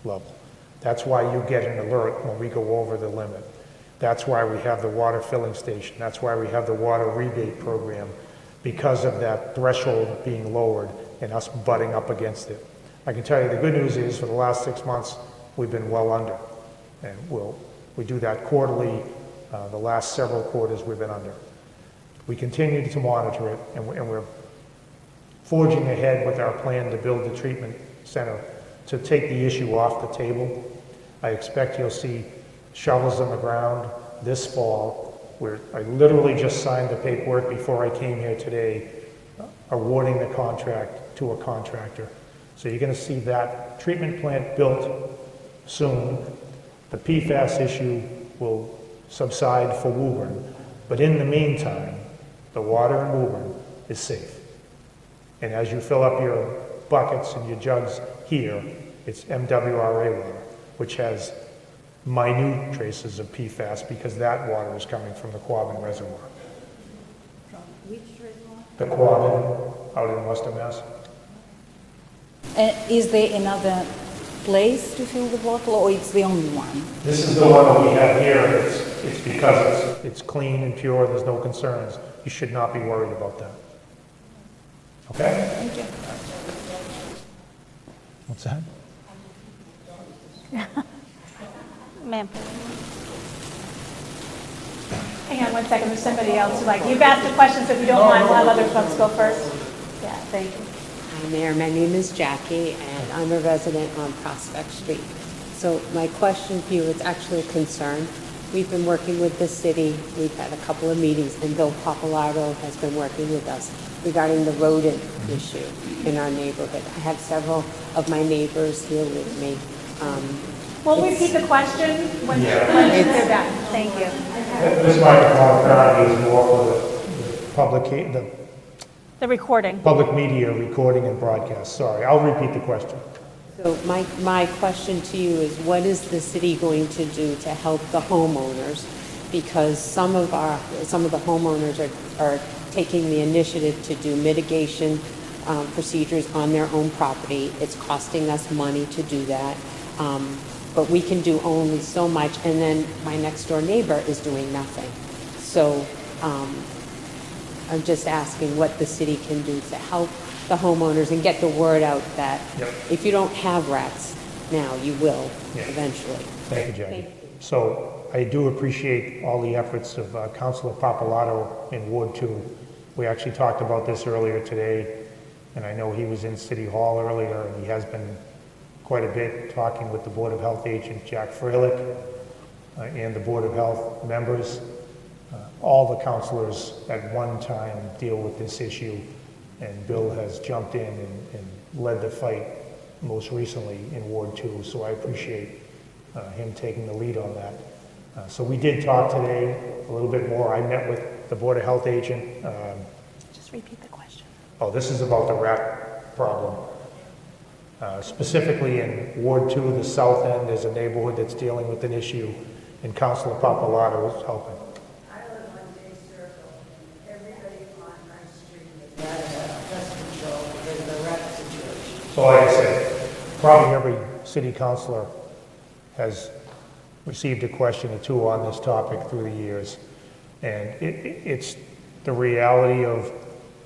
level. That's why you get an alert when we go over the limit. That's why we have the water filling station. That's why we have the water rebate program, because of that threshold being lowered and us butting up against it. I can tell you the good news is for the last 6 months, we've been well under. And we do that quarterly. The last several quarters we've been under. We continue to monitor it, and we're forging ahead with our plan to build the treatment center to take the issue off the table. I expect you'll see shovels in the ground this fall I literally just signed the paperwork before I came here today, awarding the contract to a contractor. So you're gonna see that treatment plant built soon. The PFAS issue will subside for Woburn, but in the meantime, the water in Woburn is safe. And as you fill up your buckets and your jugs here, it's MWRA water, which has minute traces of PFAS because that water is coming from the Quabbin Reservoir. Which reservoir? The Quabbin out in Western Mass. Is there another place to fill the bottle, or it's the only one? This is the one that we have here. It's because it's clean and pure, there's no concerns. You should not be worried about that. Okay? Thank you. What's that? Ma'am. Hang on one second, there's somebody else who you've asked a question, so if you don't mind, we'll have other folks go first. Yeah, thank you. Hi, Mayor. My name is Jackie, and I'm a resident on Prospect Street. So my question for you is actually a concern. We've been working with the city. We've had a couple of meetings, and Bill Pappalardo has been working with us regarding the rodent issue in our neighborhood. I have several of my neighbors here with me. We'll repeat the question when they're done. Thank you. This microphone apparently is more for The recording. public media recording and broadcast. Sorry, I'll repeat the question. So my question to you is, what is the city going to do to help the homeowners? Because some of the homeowners are taking the initiative to do mitigation procedures on their own property. It's costing us money to do that. But we can do only so much, and then my next door neighbor is doing nothing. So I'm just asking what the city can do to help the homeowners and get the word out that if you don't have rats now, you will eventually. Thank you, Jackie. So I do appreciate all the efforts of Councilor Pappalardo in Ward 2. We actually talked about this earlier today, and I know he was in City Hall earlier, and he has been quite a bit talking with the Board of Health agent, Jack Freilich, and the Board of Health members. All the councilors at one time deal with this issue, and Bill has jumped in and led the fight most recently in Ward 2, so I appreciate him taking the lead on that. So we did talk today a little bit more. I met with the Board of Health agent. Just repeat the question. Oh, this is about the rat problem. Specifically in Ward 2, the south end, there's a neighborhood that's dealing with an issue, and Councilor Pappalardo is helping. I live on Day Circle. Everybody on my street has got to have pest control because of the rat situation. So like I said, probably every city councilor has received a question or two on this topic through the years. And it's the reality of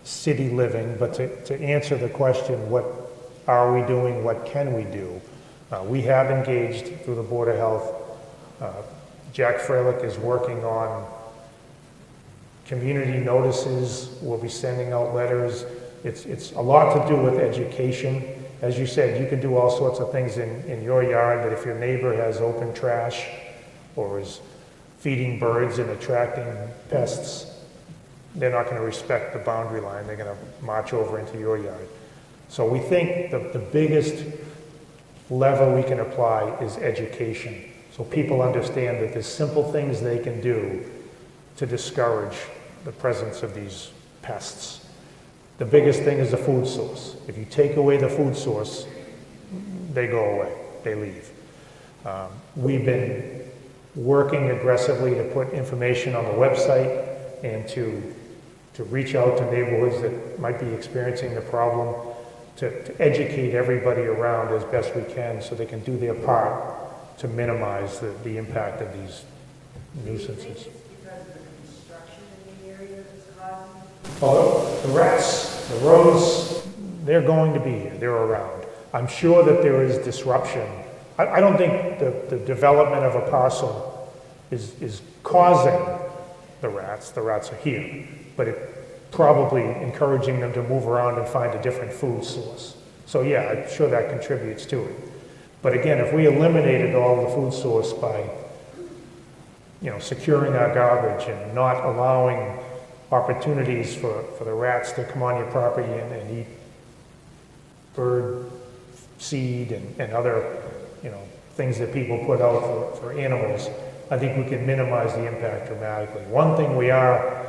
city living, but to answer the question, what are we doing, what can we do? We have engaged through the Board of Health. Jack Freilich is working on community notices. We'll be sending out letters. It's a lot to do with education. As you said, you can do all sorts of things in your yard, but if your neighbor has open trash or is feeding birds and attracting pests, they're not going to respect the boundary line. They're going to march over into your yard. So we think the biggest lever we can apply is education. So people understand that there's simple things they can do to discourage the presence of these pests. The biggest thing is the food source. If you take away the food source, they go away, they leave. We've been working aggressively to put information on the website and to reach out to neighborhoods that might be experiencing the problem, to educate everybody around as best we can so they can do their part to minimize the impact of these nuisances. Well, the rats, the rodents, they're going to be here, they're around. I'm sure that there is disruption. I don't think the development of a parcel is causing the rats are here, but it probably encouraging them to move around and find a different food source. So yeah, I'm sure that contributes to it. But again, if we eliminated all the food source by, securing our garbage and not allowing opportunities for the rats to come on your property and eat bird seed and other, things that people put out for animals, I think we can minimize the impact dramatically. One thing we are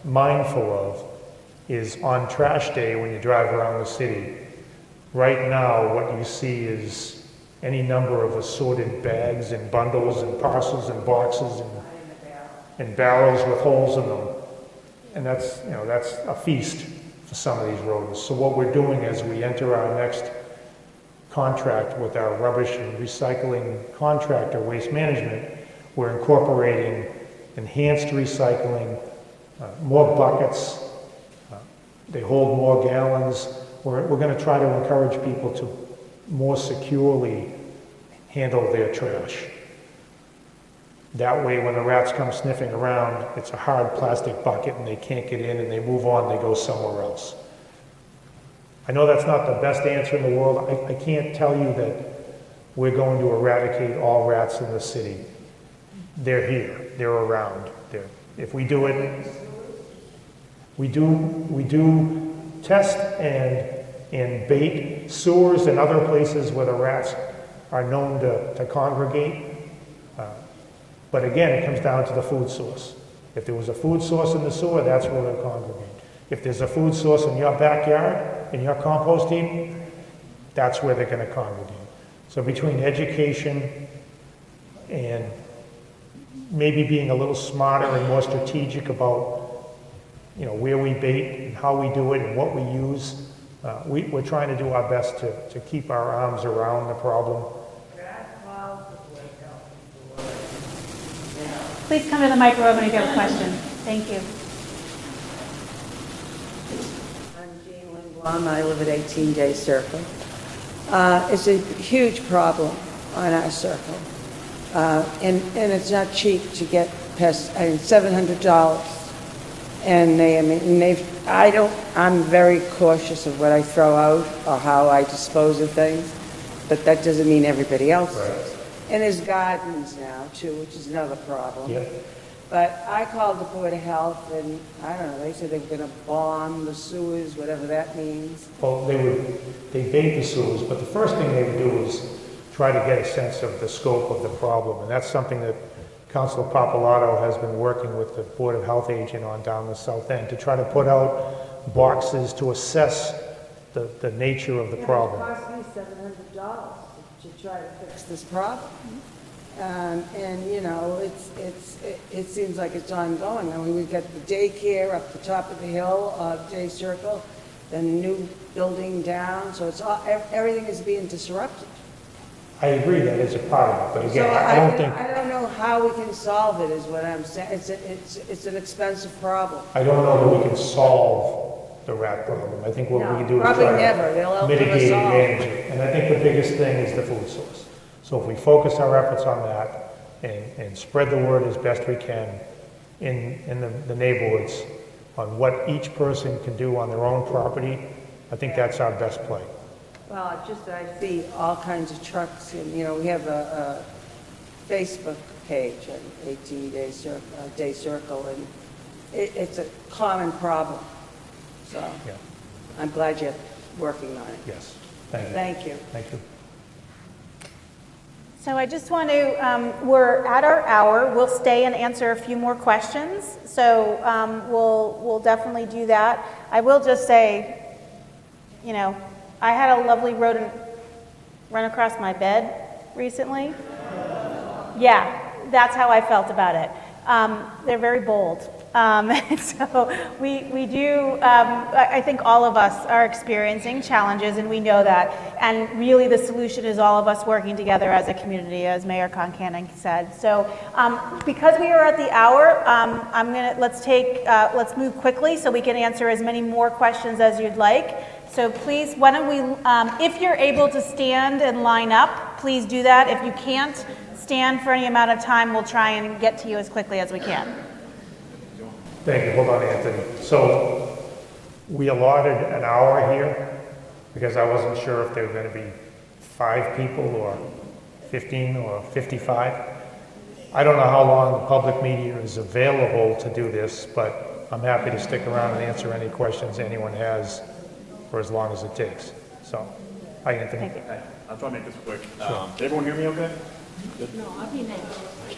mindful of is on trash day when you drive around the city. Right now, what you see is any number of assorted bags and bundles and parcels and boxes and barrels with holes in them. And that's a feast for some of these roads. So what we're doing as we enter our next contract with our rubbish and recycling contractor, Waste Management, we're incorporating enhanced recycling, more buckets, they hold more gallons. We're going to try to encourage people to more securely handle their trash. That way, when the rats come sniffing around, it's a hard plastic bucket and they can't get in and they move on, they go somewhere else. I know that's not the best answer in the world. I can't tell you that we're going to eradicate all rats in the city. They're here, they're around. If we do it, we do test and bait sewers and other places where the rats are known to congregate. But again, it comes down to the food source. If there was a food source in the sewer, that's where they'll congregate. If there's a food source in your backyard, in your compost heap, that's where they're going to congregate. So between education and maybe being a little smarter and more strategic about where we bait and how we do it and what we use, we're trying to do our best to keep our arms around the problem. Please come to the microphone if you have a question. Thank you. I'm Jean Lindblom. I live at 18 Day Circle. It's a huge problem on our circle. And it's not cheap to get pests. I mean, $700. And I'm very cautious of what I throw out or how I dispose of things, but that doesn't mean everybody else does. And there's gardens now too, which is another problem. Yeah. But I called the Board of Health and I don't know, they said they were gonna bomb the sewers, whatever that means. Well, they bait the sewers, but the first thing they would do is try to get a sense of the scope of the problem. And that's something that Councilor Papalato has been working with the Board of Health agent on down the south end to try to put out boxes to assess the nature of the problem. It cost me $700 to try to fix this problem. And it seems like it's ongoing. I mean, we've got the daycare up the top of the hill of Day Circle, then a new building down, so it's all, everything is being disrupted. I agree that is a part of it, but again, So I don't think, I don't know how we can solve it, is what I'm saying. It's an expensive problem. I don't know that we can solve the rat problem. I think what we can do is Probably try never. They'll to help mitigate us and all. manage it. And I think the biggest thing is the food source. So if we focus our efforts on that and spread the word as best we can in the neighborhoods on what each person can do on their own property, I think that's our best play. Well, I see all kinds of trucks, and, we have a Facebook page, an 18 Day Circle, and it's a common problem. So Yeah. I'm glad you're working on it. Yes. Thank you. Thank you. Thank you. So I just want to, we're at our hour. We'll stay and answer a few more questions. So we'll definitely do that. I will just say, I had a lovely rodent run across my bed recently. Yeah, that's how I felt about it. They're very bold. So we do, I think all of us are experiencing challenges, and we know that. And really the solution is all of us working together as a community, as Mayor Concanon said. So because we are at the hour, let's move quickly so we can answer as many more questions as you'd like. So please, why don't we, if you're able to stand and line up, please do that. If you can't stand for any amount of time, we'll try and get to you as quickly as we can. Thank you. Hold on, Anthony. So we allotted an hour here because I wasn't sure if there were going to be 5 people or 15 or 55. I don't know how long the public media is available to do this, but I'm happy to stick around and answer any questions anyone has for as long as it takes. So, hi, Anthony. I'll try to make this quick. Can everyone hear me okay?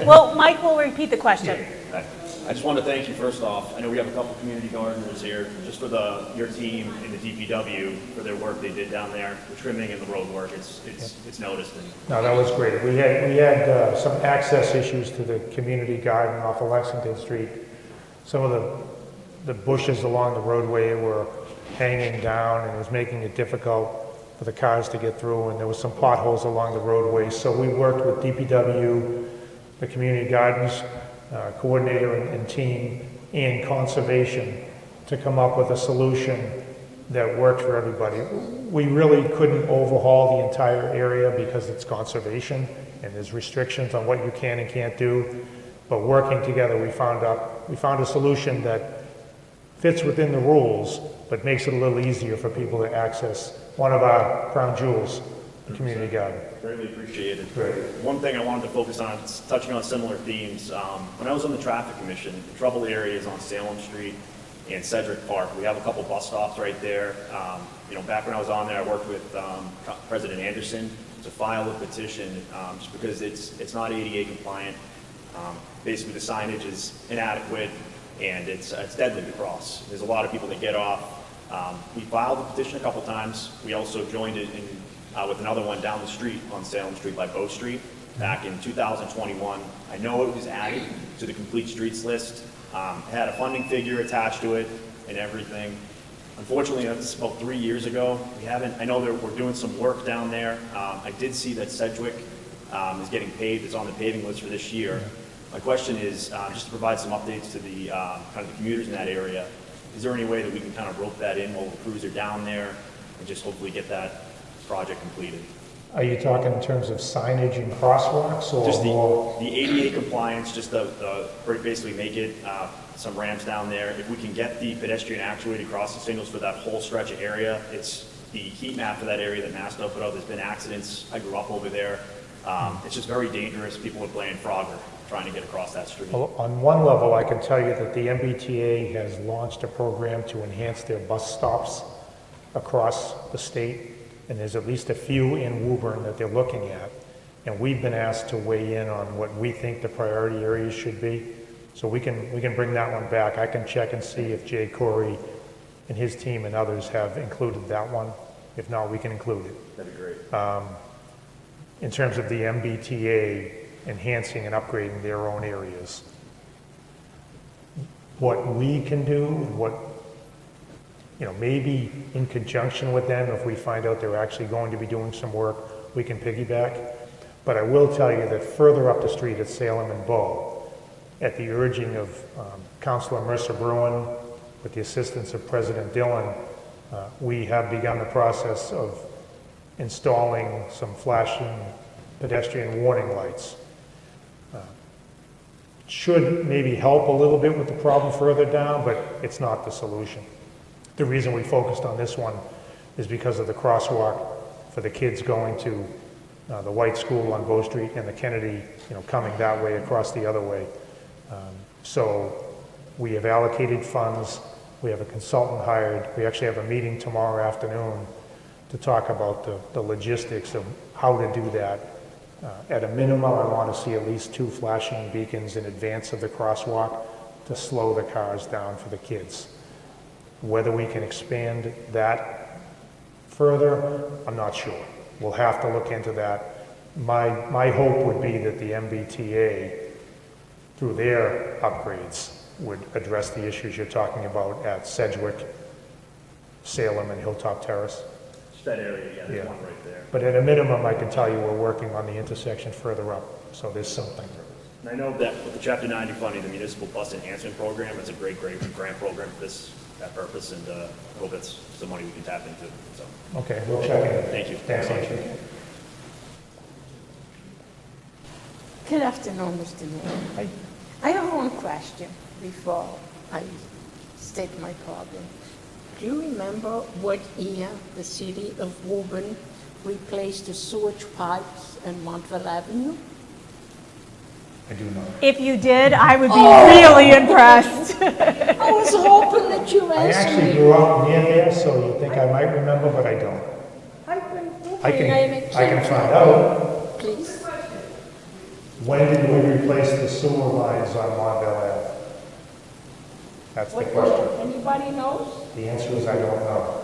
Well, Mike will repeat the question. I just want to thank you first off. I know we have a couple community gardeners here, just for your team in the DPW for their work they did down there, the trimming and the road work. It's noticed. No, that was great. We had some access issues to the community garden off of Lexington Street. Some of the bushes along the roadway were hanging down and it was making it difficult for the cars to get through, and there was some potholes along the roadway. So we worked with DPW, the community gardens coordinator and team, and conservation to come up with a solution that worked for everybody. We really couldn't overhaul the entire area because it's conservation and there's restrictions on what you can and can't do. But working together, we found a solution that fits within the rules, but makes it a little easier for people to access one of our crown jewels, the community garden. Greatly appreciated. Great. One thing I wanted to focus on, touching on similar themes, when I was on the traffic commission, the trouble areas on Salem Street and Cedric Park, we have a couple bus stops right there. Back when I was on there, I worked with President Anderson to file a petition just because it's not ADA compliant. Basically, the signage is inadequate and it's deadly to cross. There's a lot of people that get off. We filed the petition a couple times. We also joined it with another one down the street on Salem Street by Bow Street back in 2021. I know it was added to the complete streets list. It had a funding figure attached to it and everything. Unfortunately, that's about 3 years ago. I know that we're doing some work down there. I did see that Sedgwick is getting paved. It's on the paving list for this year. My question is, just to provide some updates to the kind of the commuters in that area, is there any way that we can kind of rope that in while the crews are down there and just hopefully get that project completed? Are you talking in terms of signage and crosswalks or Just more? the ADA compliance, just basically make it some ramps down there. If we can get the pedestrian actuated crossing signals for that whole stretch of area, it's the heat map for that area that MassDOT put out. There's been accidents. I grew up over there. It's just very dangerous. People are playing Frogger trying to get across that street. Well, on one level, I can tell you that the MBTA has launched a program to enhance their bus stops across the state, and there's at least a few in Woburn that they're looking at. And we've been asked to weigh in on what we think the priority areas should be. So we can bring that one back. I can check and see if Jay Corey and his team and others have included that one. If not, we can include it. That'd be great. In terms of the MBTA enhancing and upgrading their own areas. What we can do, maybe in conjunction with them, if we find out they're actually going to be doing some work, we can piggyback. But I will tell you that further up the street at Salem and Bow, at the urging of Councilor Mercer Bruin, with the assistance of President Dillon, we have begun the process of installing some flashing pedestrian warning lights. Should maybe help a little bit with the problem further down, but it's not the solution. The reason we focused on this one is because of the crosswalk for the kids going to the White School on Bow Street and the Kennedy, coming that way across the other way. So we have allocated funds. We have a consultant hired. We actually have a meeting tomorrow afternoon to talk about the logistics of how to do that. At a minimum, I want to see at least 2 flashing beacons in advance of the crosswalk to slow the cars down for the kids. Whether we can expand that further, I'm not sure. We'll have to look into that. My hope would be that the MBTA, through their upgrades, would address the issues you're talking about at Sedgwick, Salem, and Hilltop Terrace. Just that area, there's Yeah. one right there. But at a minimum, I can tell you we're working on the intersection further up, so there's something. And I know that with the Chapter 90 funding, the Municipal Bus Enhancement Program, it's a great grant program for that purpose, and I hope it's some money we can tap into, so. Okay, we'll check in. Thank you. Thanks, Andrew. Good afternoon, Mr. Mayor. Hi. I have one question before I state my problem. Do you remember what year the city of Woburn replaced the sewage pipes in Montville Avenue? I do know. If you did, I would be really impressed. I was hoping that you I answered actually me. grew up near there, so you think I might remember, but I don't. I've been I hoping I can find out. Please. When did we replace the sewer lines on Montville Ave? That's the question. Anybody knows? The answer is I don't know.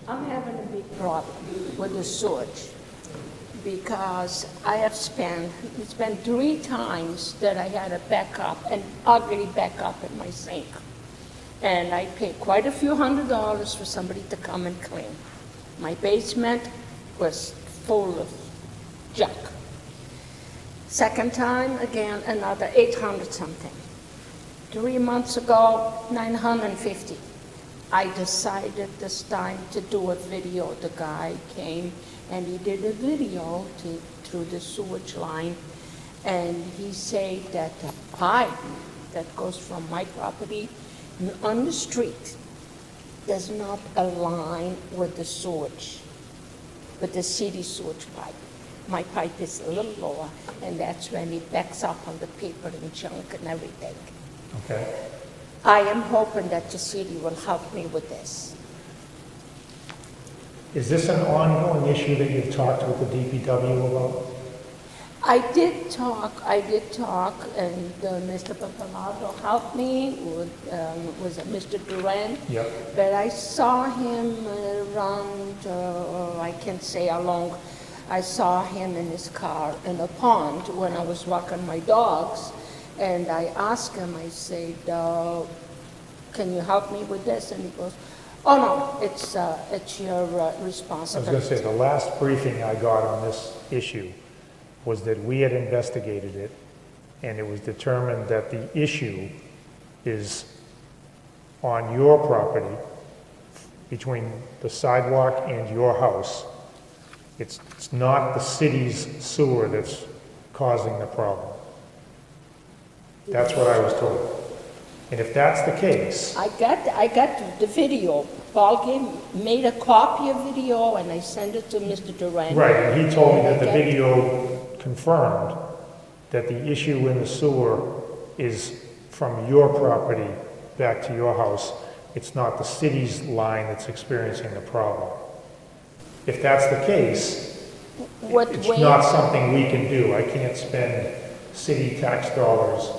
I'm having a big problem with the sewage because it's been 3 times that I had a backup, an ugly backup in my sink. And I paid quite a few $100s for somebody to come and clean. My basement was full of junk. Second time, again, another 800 something. 3 months ago, 950. I decided this time to do a video. The guy came and he did a video through the sewage line, and he said that the pipe that goes from my property on the street does not align with the sewage, with the city sewage pipe. My pipe is a little lower, and that's when it backs up on the paper and junk and everything. Okay. I am hoping that the city will help me with this. Is this an ongoing issue that you've talked with the DPW about? I did talk, and Mr. Papalato helped me was it Mr. Duran? Yep. But I saw him around, I can't say how long, I saw him in his car in a pond when I was walking my dogs. And I asked him, I said, can you help me with this? And he goes, oh no, it's your I was responsibility. going to say, the last briefing I got on this issue was that we had investigated it, and it was determined that the issue is on your property, between the sidewalk and your house. It's not the city's sewer that's causing the problem. That's what I was told. And if that's the case, I got the video. Paul made a copy of video and I sent it to Mr. Duran. right, and he told me that the video confirmed that the issue in the sewer is from your property back to your house. It's not the city's line that's experiencing the problem. If that's the case, it's not something we can do. I can't spend city tax dollars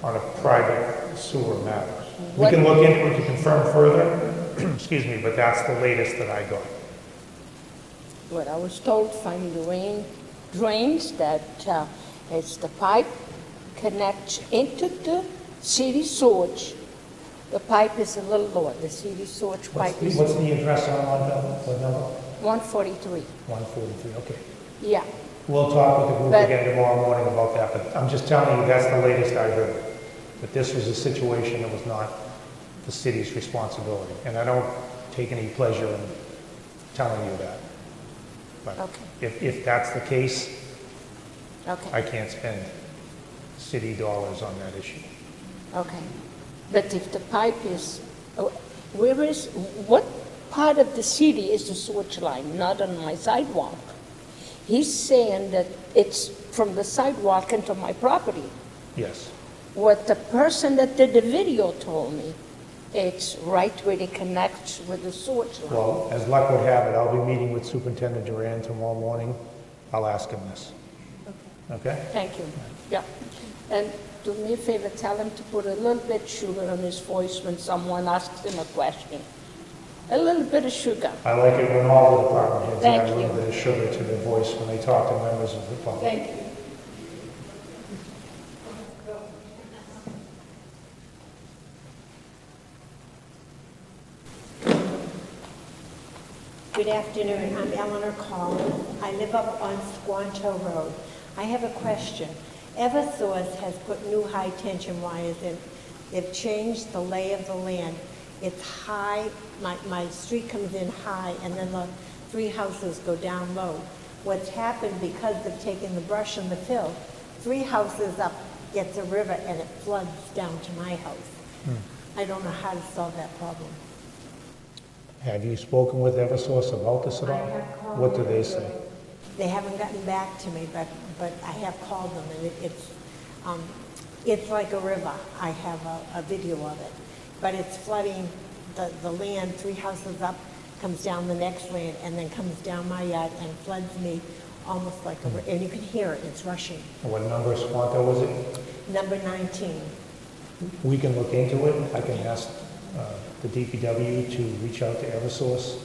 on a private sewer matter. We can look into it to confirm further, excuse me, but that's the latest that I got. What I was told from the drains that it's the pipe connects into the city sewage. The pipe is a little lower. The city sewage pipe is What's the address on Montville? What number? 143. 143, okay. Yeah. We'll talk with the group But- again tomorrow morning about that, but I'm just telling you, that's the latest I heard. That this was a situation that was not the city's responsibility. And I don't take any pleasure in telling you that. But Okay. if that's the case, Okay. I can't spend city dollars on that issue. Okay. But if the pipe is, what part of the city is the sewage line? Not on my sidewalk. He's saying that it's from the sidewalk into my property. Yes. What the person that did the video told me, it's right where it connects with the sewage line. Well, as luck would have it, I'll be meeting with Superintendent Duran tomorrow morning. I'll ask him this. Okay? Thank you. Yeah. And do me a favor, tell him to put a little bit sugar on his voice when someone asks him a question. A little bit of sugar. I like it when all the department heads Thank add a little you. bit of sugar to their voice when they talk to members of the public. Thank you. Good afternoon, I'm Eleanor Collins. I live up on Squanto Road. I have a question. Eversource has put new high-tension wires in. They've changed the lay of the land. It's high, my street comes in high, and then the 3 houses go down low. What's happened, because they've taken the brush and the fill, 3 houses up gets a river and it floods down to my house. I don't know how to solve that problem. Have you spoken with Eversource about this at all? I have called What do they say? They haven't gotten back to me, but I have called them, and it's like a river. I have a video of it. But it's flooding the land 3 houses up, comes down the next land, and then comes down my yard and floods me almost like and you can hear it, it's rushing. What number Squanto was it? Number 19. We can look into it. I can ask the DPW to reach out to Eversource.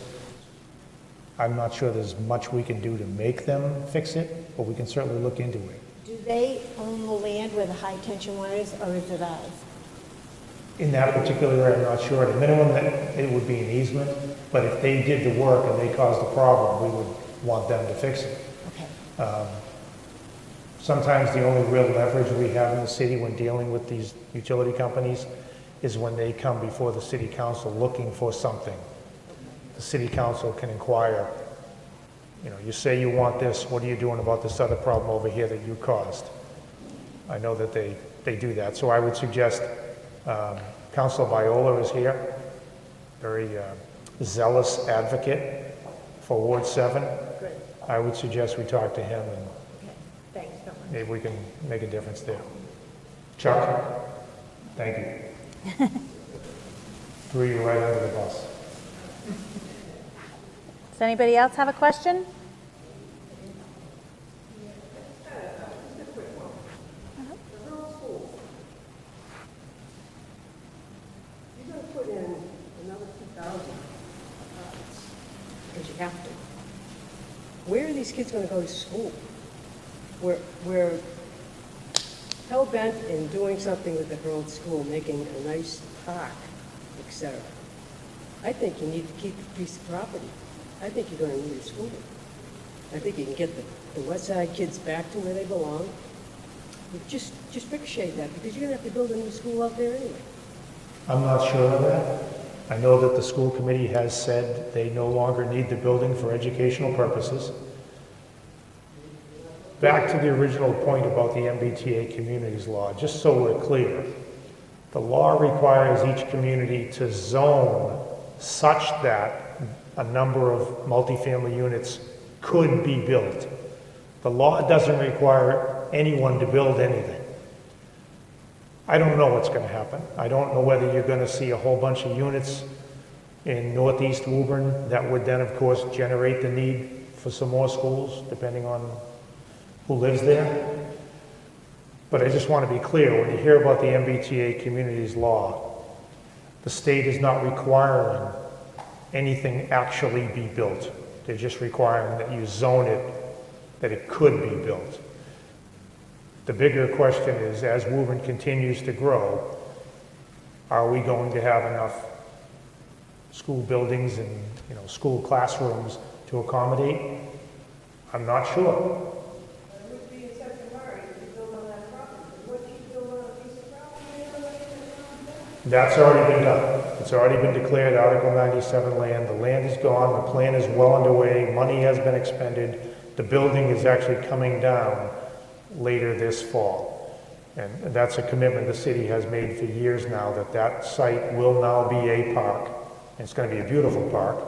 I'm not sure there's much we can do to make them fix it, but we can certainly look into it. Do they own the land where the high tension wires, or is it ours? In that particular area, I'm not sure. At a minimum, that it would be an easement, but if they did the work and they caused the problem, we would want them to fix it. Okay. Sometimes the only real leverage we have in the city when dealing with these utility companies is when they come before the city council looking for something. The city council can inquire, you know, you say you want this, what are you doing about this other problem over here that you caused? I know that they do that. So I would suggest, Councilor Viola is here, very zealous advocate for Ward 7. Good. I would suggest we talk to him and Okay. Thanks so much. maybe we can make a difference there. Chuck, thank you. Threw you right under the bus. Does anybody else have a question? You're going to put in another 2,000 because you have to. Where are these kids going to go to school? We're hell-bent in doing something with the girls' school, making a nice park, etc. I think you need to keep a piece of property. I think you're going to need a school. I think you can get the West Side kids back to where they belong. But just ricochet that, because you're going to have to build a new school out there anyway. I'm not sure of that. I know that the school committee has said they no longer need the building for educational purposes. Back to the original point about the MBTA communities law, just so we're clear, the law requires each community to zone such that a number of multifamily units could be built. The law doesn't require anyone to build anything. I don't know what's going to happen. I don't know whether you're going to see a whole bunch of units in northeast Woburn that would then, of course, generate the need for some more schools, depending on who lives there. But I just want to be clear, when you hear about the MBTA communities law, the state is not requiring anything actually be built. They're just requiring that you zone it, that it could be built. The bigger question is, as Woburn continues to grow, are we going to have enough school buildings and, you know, school classrooms to accommodate? I'm not sure. That's already been done. It's already been declared Article 97 land. The land is gone. The plan is well underway. Money has been expended. The building is actually coming down later this fall. And that's a commitment the city has made for years now, that that site will now be a park. And it's going to be a beautiful park.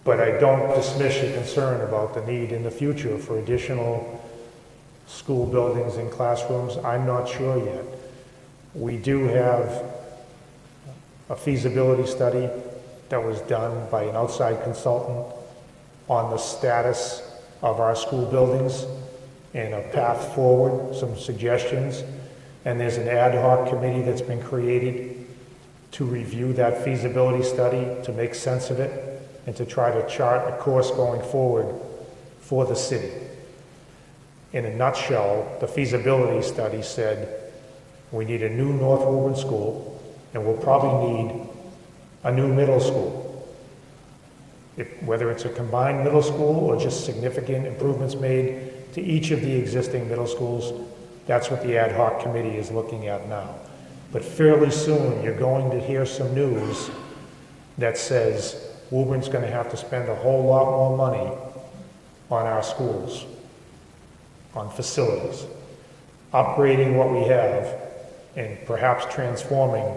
But I don't dismiss your concern about the need in the future for additional school buildings and classrooms. I'm not sure yet. We do have a feasibility study that was done by an outside consultant on the status of our school buildings and a path forward, some suggestions. And there's an ad hoc committee that's been created to review that feasibility study, to make sense of it, and to try to chart a course going forward for the city. In a nutshell, the feasibility study said we need a new North Woburn school, and we'll probably need a new middle school. Whether it's a combined middle school or just significant improvements made to each of the existing middle schools, that's what the ad hoc committee is looking at now. But fairly soon, you're going to hear some news that says Woburn's going to have to spend a whole lot more money on our schools, on facilities, upgrading what we have, and perhaps transforming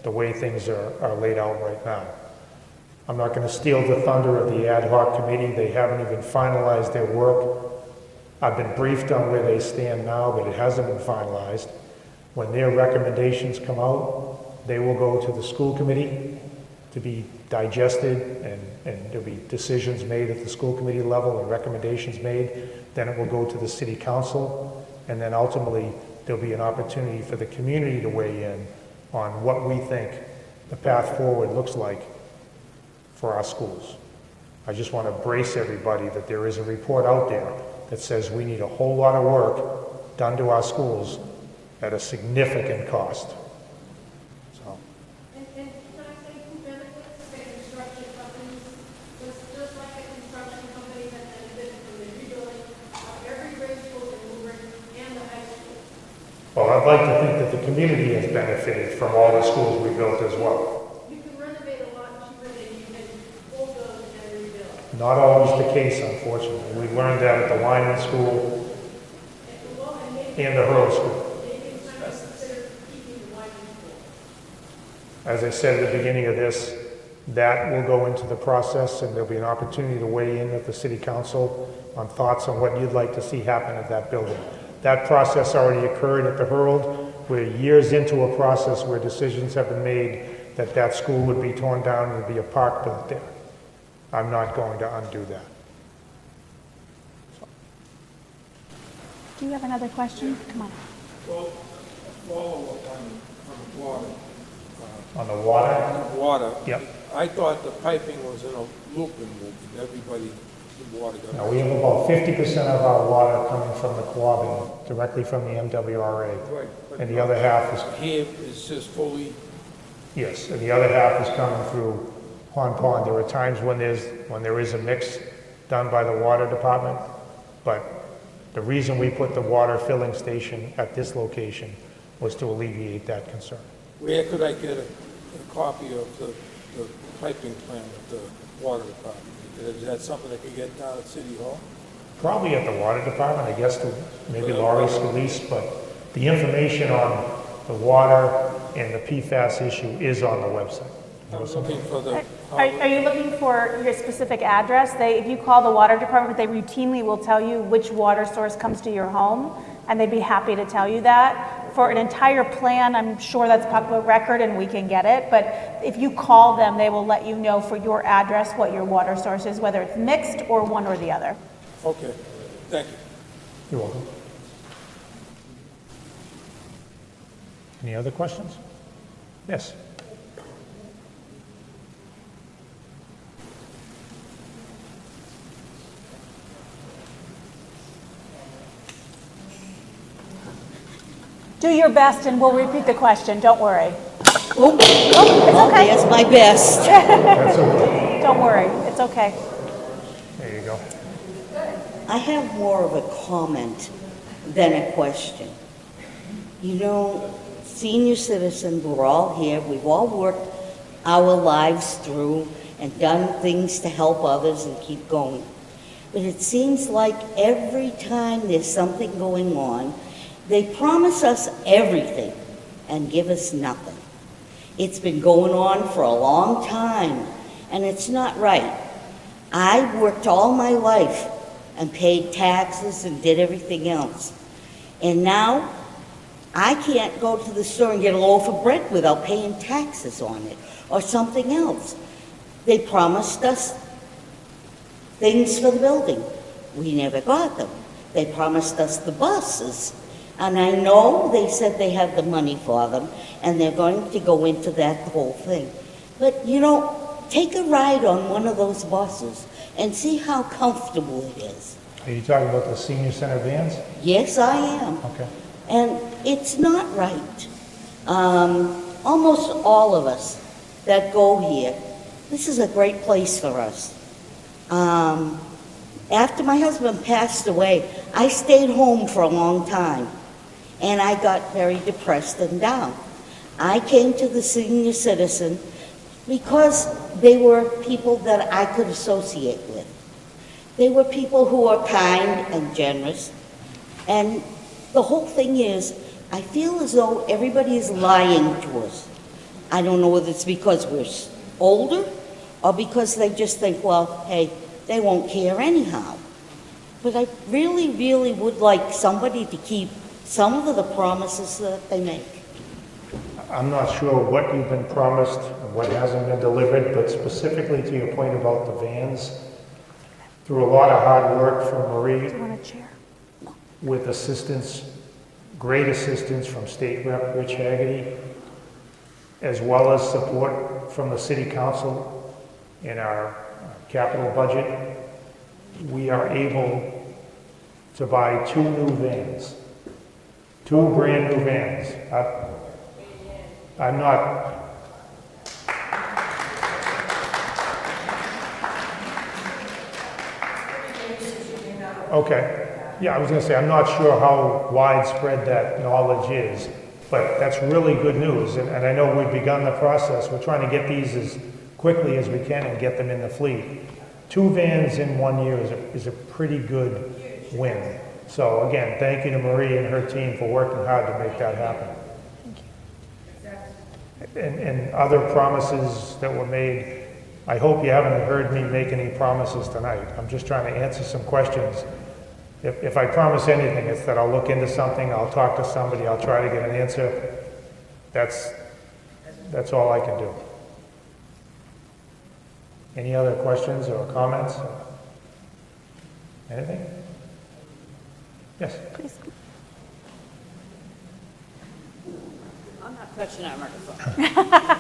the way things are laid out right now. I'm not going to steal the thunder of the ad hoc committee. They haven't even finalized their work. I've been briefed on where they stand now, but it hasn't been finalized. When their recommendations come out, they will go to the school committee to be digested, and there'll be decisions made at the school committee level and recommendations made. Then it will go to the city council, and then ultimately there'll be an opportunity for the community to weigh in on what we think the path forward looks like for our schools. I just want to brace everybody that there is a report out there that says we need a whole lot of work done to our schools at a significant cost. So, And can I say who benefits? The construction companies, just like a construction company that benefits from the rebuilding of every grade school in Woburn and the high school. well, I'd like to think that the community has benefited from all the schools we built as well. You can renovate a lot cheaper than you can bulldoze and rebuild. Not always the case, unfortunately. We learned that at the Wyman School and the Hurl School. As I said at the beginning of this, that will go into the process, and there'll be an opportunity to weigh in at the city council on thoughts on what you'd like to see happen at that building. That process already occurred at the Herald. We're years into a process where decisions have been made that that school would be torn down and there'd be a park built there. I'm not going to undo that. Do you have another question? Come on. Well, follow-up on the water. On the water? On the water. Yep. I thought the piping was in a loop and everybody, the water got. Now, we have about 50% of our water coming from the Quabbin, directly from the MWRA. Right. And the other half is, Here is just fully, yes, and the other half is coming through Pond. There are times when there is a mix done by the water department, but the reason we put the water filling station at this location was to alleviate that concern. where could I get a copy of the piping plan of the water department? Is that something I could get down at City Hall? Probably at the water department, I guess, to maybe Laurie Scalise, but the information on the water and the PFAS issue is on the website. I was looking for the. Are you looking for your specific address? If you call the water department, they routinely will tell you which water source comes to your home, and they'd be happy to tell you that. For an entire plan, I'm sure that's public record and we can get it, but if you call them, they will let you know for your address what your water source is, whether it's mixed or one or the other. Okay, thank you. You're welcome. Any other questions? Yes. Do your best and we'll repeat the question, don't worry. Oh, it's okay. That's my best. That's okay. Don't worry, it's okay. There you go. I have more of a comment than a question. You know, senior citizen, we're all here, we've all worked our lives through and done things to help others and keep going. But it seems like every time there's something going on, they promise us everything and give us nothing. It's been going on for a long time, and it's not right. I worked all my life and paid taxes and did everything else. And now, I can't go to the store and get a loaf of bread without paying taxes on it, or something else. They promised us things for the building. We never got them. They promised us the buses. And I know they said they have the money for them, and they're going to go into that whole thing. But, you know, take a ride on one of those buses and see how comfortable it is. Are you talking about the senior center vans? Yes, I am. Okay. And it's not right. Almost all of us that go here, this is a great place for us. After my husband passed away, I stayed home for a long time, and I got very depressed and down. I came to the senior citizen because they were people that I could associate with. They were people who are kind and generous, and the whole thing is, I feel as though everybody is lying to us. I don't know whether it's because we're older or because they just think, well, hey, they won't care anyhow. But I really, really would like somebody to keep some of the promises that they make. I'm not sure what you've been promised and what hasn't been delivered, but specifically to your point about the vans, through a lot of hard work from Marie, with assistance, great assistance from State Rep Rich Haggerty, as well as support from the City Council in our capital budget, we are able to buy 2 new vans, 2 brand new vans. I'm not, okay. Yeah, I was gonna say, I'm not sure how widespread that knowledge is, but that's really good news. And I know we've begun the process. We're trying to get these as quickly as we can and get them in the fleet. 2 vans in 1 year is a pretty good win. So again, thank you to Marie and her team for working hard to make that happen. And other promises that were made, I hope you haven't heard me make any promises tonight. I'm just trying to answer some questions. If I promise anything, it's that I'll look into something, I'll talk to somebody, I'll try to get an answer. That's all I can do. Any other questions or comments? Anything? Yes? Please. I'm not touching that microphone.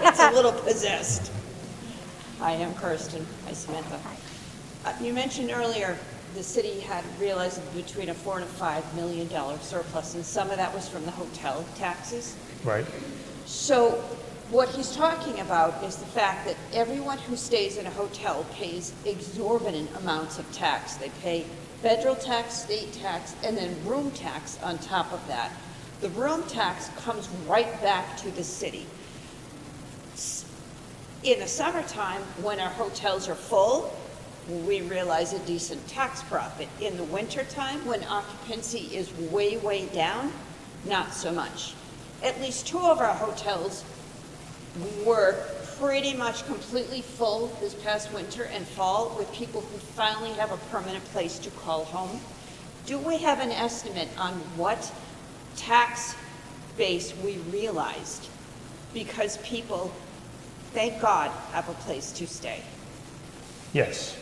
It's a little possessed. I am Kirsten. Hi, Samantha. You mentioned earlier the city had realized between a $4 and $5 million surplus, and some of that was from the hotel taxes. Right. So what he's talking about is the fact that everyone who stays in a hotel pays exorbitant amounts of tax. They pay federal tax, state tax, and then room tax on top of that. The room tax comes right back to the city. In the summertime, when our hotels are full, we realize a decent tax profit. In the wintertime, when occupancy is way, way down, not so much. At least 2 of our hotels were pretty much completely full this past winter and fall with people who finally have a permanent place to call home. Do we have an estimate on what tax base we realized? Because people, thank God, have a place to stay. Yes.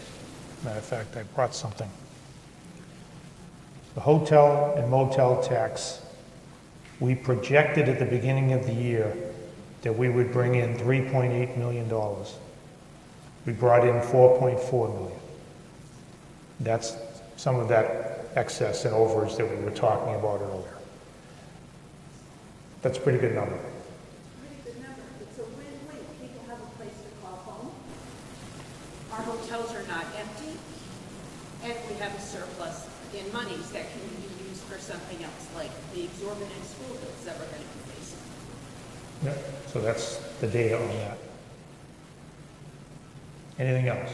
Matter of fact, I brought something. The hotel and motel tax, we projected at the beginning of the year that we would bring in $3.8 million. We brought in $4.4 million. That's some of that excess and overage that we were talking about earlier. That's a pretty good number. It's a win-win. People have a place to call home. Our hotels are not empty, and we have a surplus in monies that can be used for something else, like the exorbitant school bills that we're going to be facing. Yeah, so that's the data on that. Anything else?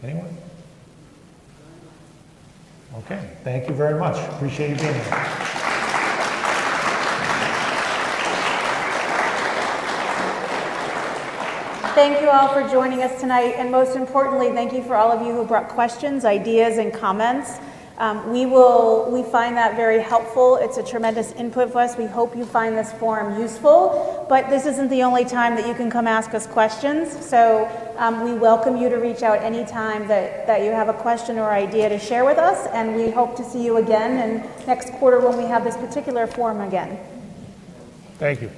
Anyone? Okay, thank you very much. Appreciate you being here. Thank you all for joining us tonight, and most importantly, thank you for all of you who brought questions, ideas, and comments. We find that very helpful. It's a tremendous input for us. We hope you find this forum useful, but this isn't the only time that you can come ask us questions. So we welcome you to reach out anytime that you have a question or idea to share with us, and we hope to see you again in next quarter when we have this particular forum again. Thank you.